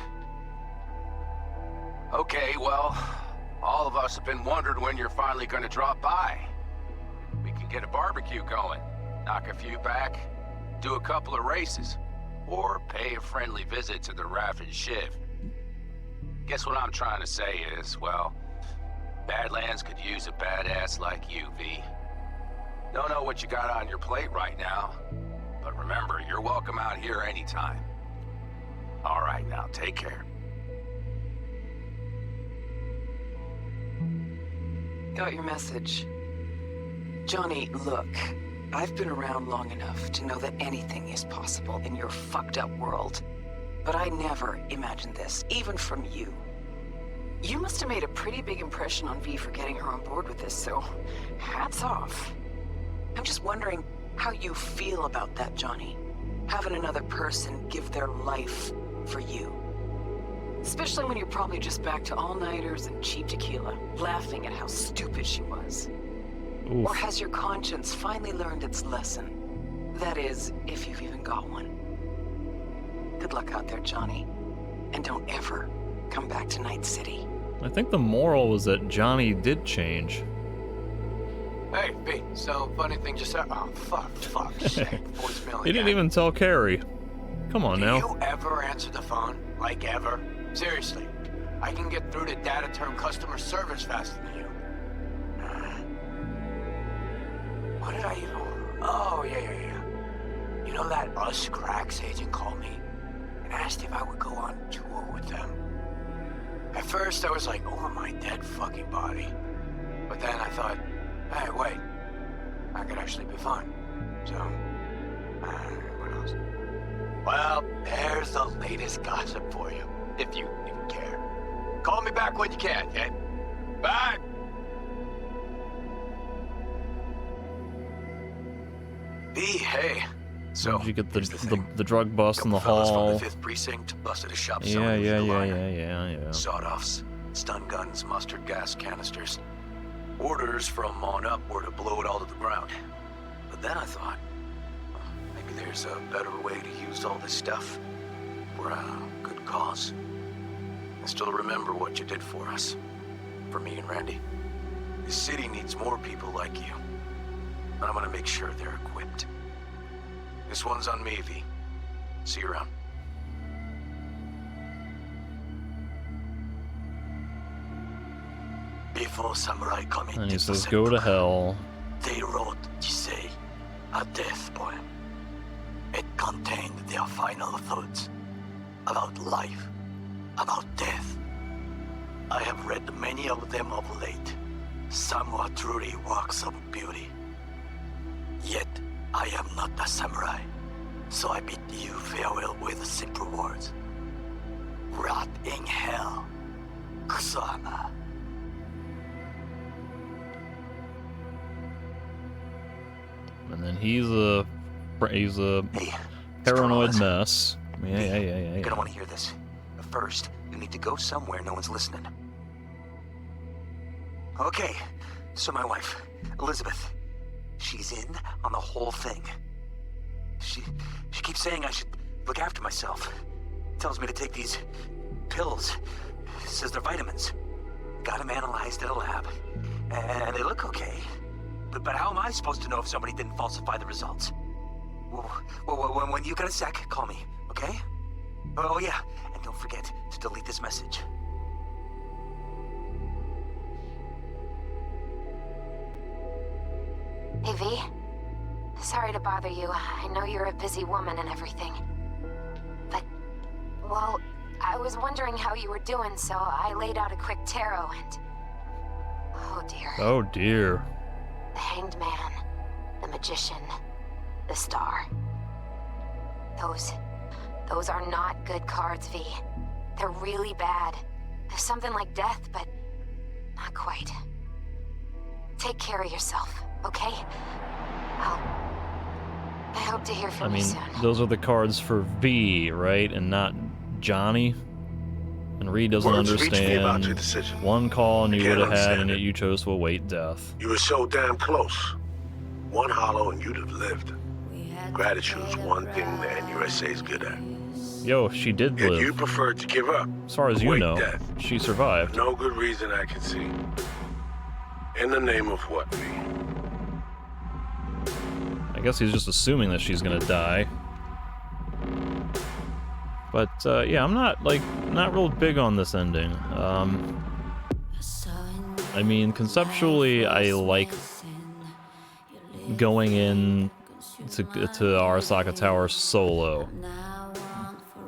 Okay, well, all of us have been wondering when you're finally gonna drop by. We can get a barbecue going, knock a few back, do a couple of races, or pay a friendly visit to the Raff and Shiv. Guess what I'm trying to say is, well, Badlands could use a badass like you, V. Don't know what you got on your plate right now, but remember, you're welcome out here anytime. All right, now, take care. Got your message. Johnny, look, I've been around long enough to know that anything is possible in your fucked up world. But I never imagined this, even from you. You must have made a pretty big impression on V for getting her on board with this, so hats off. I'm just wondering how you feel about that, Johnny. Having another person give their life for you. Especially when you're probably just back to all-nighters and cheap tequila, laughing at how stupid she was. Oof. Or has your conscience finally learned its lesson? That is, if you've even got one. Good luck out there, Johnny. And don't ever come back to Night City. I think the moral was that Johnny did change. Hey, V, so funny thing just said. Oh, fuck, shit. Voicemail He didn't again. even tell Carrie. Come on now. Do you ever answer the phone? Like ever? Seriously. I can get through to data term customer service faster than you. What did I even... Oh, yeah. You know that Us Cracks agent called me and asked if I would go on tour with them? At first, I was like, over my dead fucking body. But then I thought, hey, wait. I could actually be fine. So, what else? Well, there's the latest gossip for you, if you even care. Call me back when you can, okay? Bye! V, hey. So, did you get the drug bust in the fellas hall? from the 5th Precinct busted a shop Yeah. Sawed-offs, stun guns, mustard gas canisters. Orders from on up were to blow it all to the ground. But then I thought, well, maybe there's a better way to use all this stuff for a good cause. I still remember what you did for us. For me and Randy. This city needs more people like you. And I'm gonna make sure they're equipped. This one's on me, V. See you around. Before samurai come And he says, go to hell. they wrote, Jisei, a death poem. It contained their final thoughts about life, about death. I have read many of them of late. Some were truly works of beauty. Yet, I am not a samurai, so I bid you farewell with simple words. Rot in hell, Kusama. And then he's a paranoid mess. Yeah. You're gonna want to hear this. But first, you need to go somewhere no one's listening. Okay, so my wife, Elizabeth, she's in on the whole thing. She keeps saying I should look after myself. Tells me to take these pills. Says they're vitamins. got them analyzed at a lab, and they look okay. But how am I supposed to know if somebody didn't falsify the results? When you got a sec, call me, okay? Oh yeah, and don't forget to delete this message. Hey, V. Sorry to bother you. I know you're a busy woman and everything. But, well, I was wondering how you were doing, so I laid out a quick tarot and... Oh dear. Oh dear. The Hanged Man, the Magician, the Star. Those are not good cards, V. They're really bad. There's something like death, but not quite. Take care of yourself, okay? I hope to hear from you soon. Those are the cards for V, right? And not Johnny? And Reed doesn't Words reached me about your understand. decision. One call and you Can't would have had, understand and it. yet you chose to await death. You were so damn close. One hollow and you'd have lived. Gratitude's one thing the NUSA's good at. Yo, she did Yet live. you preferred to give up. As far as you Wait know, death. she survived. No good reason I can see. In the name of what, V? I guess he's just assuming that she's gonna die. But yeah, I'm not real big on this ending. I mean, conceptually, I like going in to Arasaka Tower solo.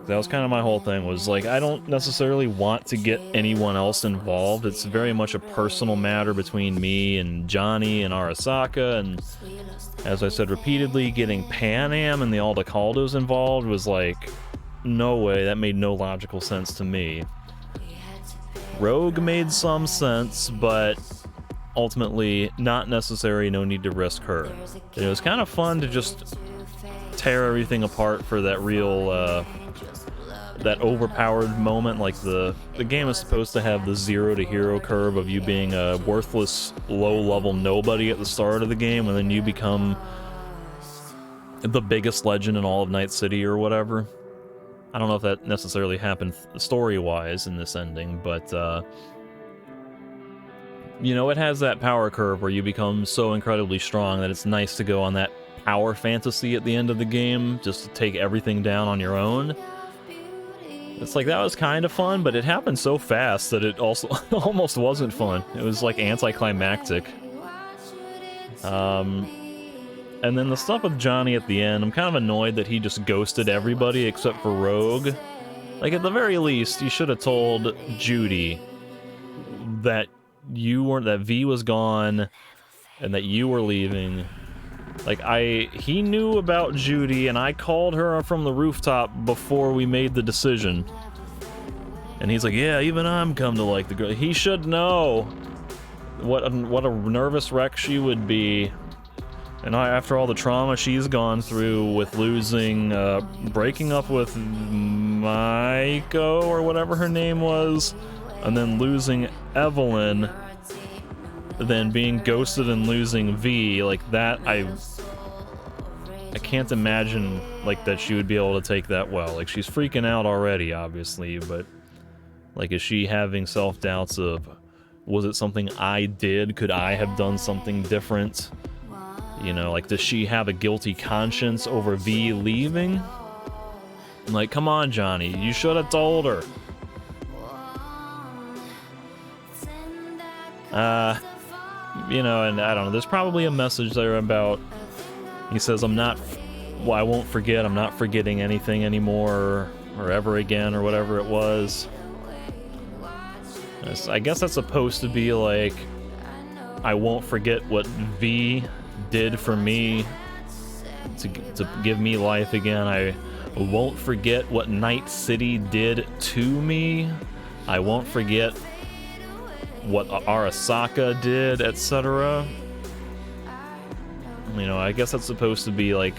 That was kind of my whole thing, was like, I don't necessarily want to get anyone else involved. It's very much a personal matter between me and Johnny and Arasaka, and as I said repeatedly, getting Pan Am and the Aldecaldos involved was like, no way, that made no logical sense to me. Rogue made some sense, but ultimately not necessary, no need to risk her. It was kind of fun to just tear everything apart for that real, that overpowered moment. Like the game is supposed to have the 0 to hero curve of you being a worthless, low-level nobody at the start of the game, and then you become the biggest legend in all of Night City or whatever. I don't know if that necessarily happened story-wise in this ending, but, you know, it has that power curve where you become so incredibly strong that it's nice to go on that power fantasy at the end of the game, just to take everything down on your own. It's like, that was kind of fun, but it happened so fast that it also almost wasn't fun. It was, like, anticlimactic. And then the stuff with Johnny at the end, I'm kind of annoyed that he just ghosted everybody except for Rogue. Like, at the very least, you should have told Judy that that V was gone and that you were leaving. Like, he knew about Judy, and I called her from the rooftop before we made the decision. And he's like, yeah, even I'm come to like the girl. He should know what a nervous wreck she would be. And after all the trauma she's gone through with losing, breaking up with Maiko, or whatever her name was, and then losing Evelyn, then being ghosted and losing V, like that, I can't imagine, like, that she would be able to take that well. Like, she's freaking out already, obviously, but, like, is she having self-doubts of, was it something I did? Could I have done something different? You know, like, does she have a guilty conscience over V leaving? Like, come on, Johnny, you should have told her. You know, and I don't know, there's probably a message there about, he says, I won't forget, I'm not forgetting anything anymore, or ever again, or whatever it was. I guess that's supposed to be like, I won't forget what V did for me to give me life again. I won't forget what Night City did to me. I won't forget what Arasaka did, etc. You know, I guess that's supposed to be like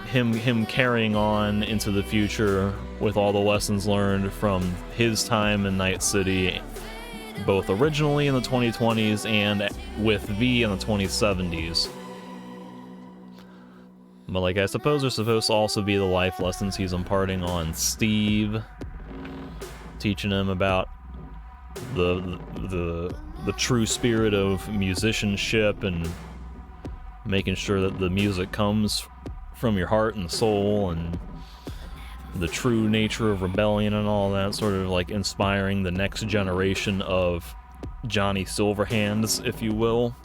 him carrying on into the future with all the lessons learned from his time in Night City, both originally in the 2020s and with V in the 2070s. But, like, I suppose they're supposed to also be the life lessons he's imparting on Steve, teaching him about the true spirit of musicianship and making sure that the music comes from your heart and soul and the true nature of rebellion and all that, sort of like inspiring the next generation of Johnny Silverhands, if you will,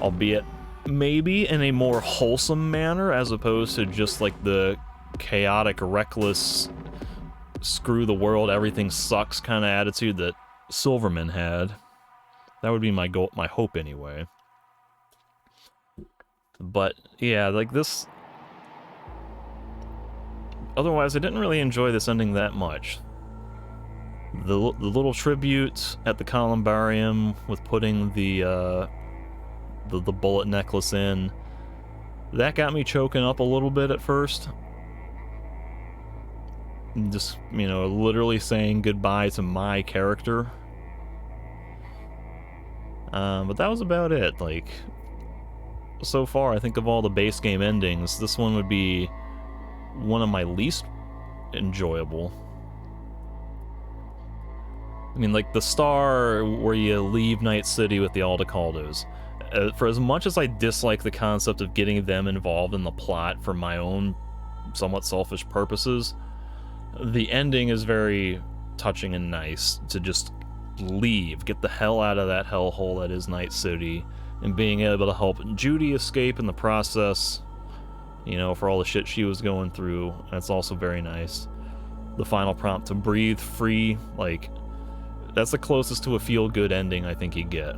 albeit maybe in a more wholesome manner as opposed to just like the chaotic, reckless, screw the world, everything sucks kind of attitude that Silverman had. That would be my goal, my hope anyway. But yeah, like this. Otherwise, I didn't really enjoy this ending that much. The little tribute at the columbarium with putting the bullet necklace in, that got me choking up a little bit at first. Just, you know, literally saying goodbye to my character. But that was about it. Like, so far, I think of all the base game endings, this one would be one of my least enjoyable. I mean, like the star where you leave Night City with the Aldecaldos. For as much as I dislike the concept of getting them involved in the plot for my own somewhat selfish purposes, the ending is very touching and nice to just leave, get the hell out of that hellhole that is Night City, and being able to help Judy escape in the process, you know, for all the shit she was going through. That's also very nice. The final prompt to breathe free, like, that's the closest to a feel-good ending I think you get.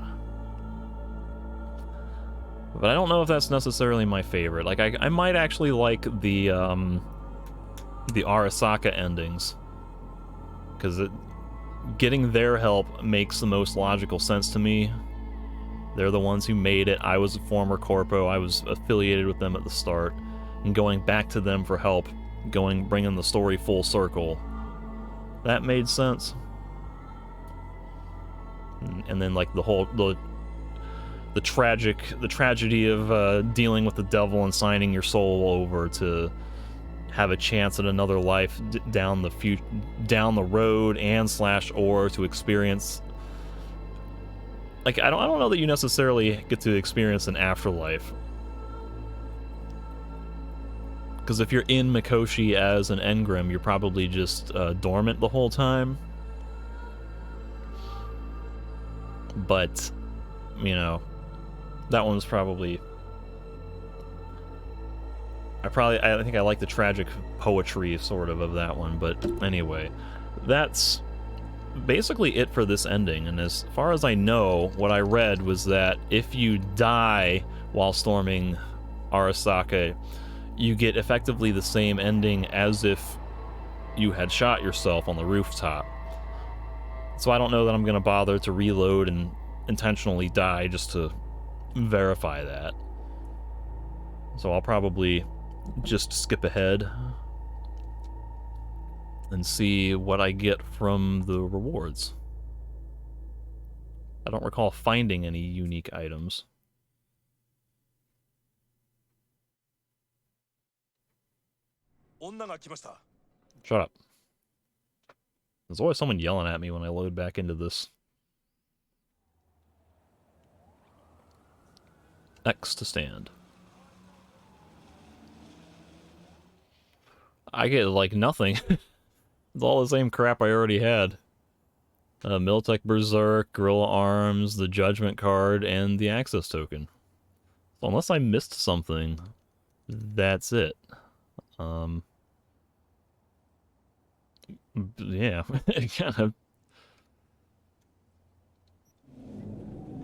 But I don't know if that's necessarily my favorite. Like, I might actually like the Arasaka endings, because getting their help makes the most logical sense to me. They're the ones who made it. I was a former corpo. I was affiliated with them at the start. And going back to them for help, bringing the story full circle, that made sense. And then like the tragedy of dealing with the devil and signing your soul over to have a chance at another life down the road and or to experience. Like, I don't know that you necessarily get to experience an afterlife. Because if you're in Mikoshi as an Engram, you're probably just dormant the whole time. But, you know, that one's probably... I think I like the tragic poetry, sort of that one. But anyway, that's basically it for this ending. And as far as I know, what I read was that if you die while storming Arasaka, you get effectively the same ending as if you had shot yourself on the rooftop. So I don't know that I'm going to bother to reload and intentionally die just to verify that. So I'll probably just skip ahead and see what I get from the rewards. I don't recall finding any unique items. Shut up. There's always someone yelling at me when I load back into this. X to stand. I get, like, nothing. It's all the same crap I already had. Miltech Berserk, Gorilla Arms, the Judgment card, and the access token. So unless I missed something, that's it. Yeah, it kind of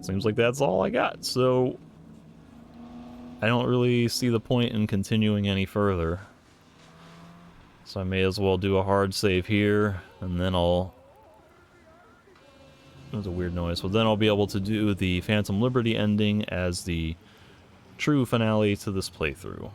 seems like that's all I got, so I don't really see the point in continuing any further. So I may as well do a hard save here, and then that was a weird noise. Well, then I'll be able to do the Phantom Liberty ending as the true finale to this playthrough.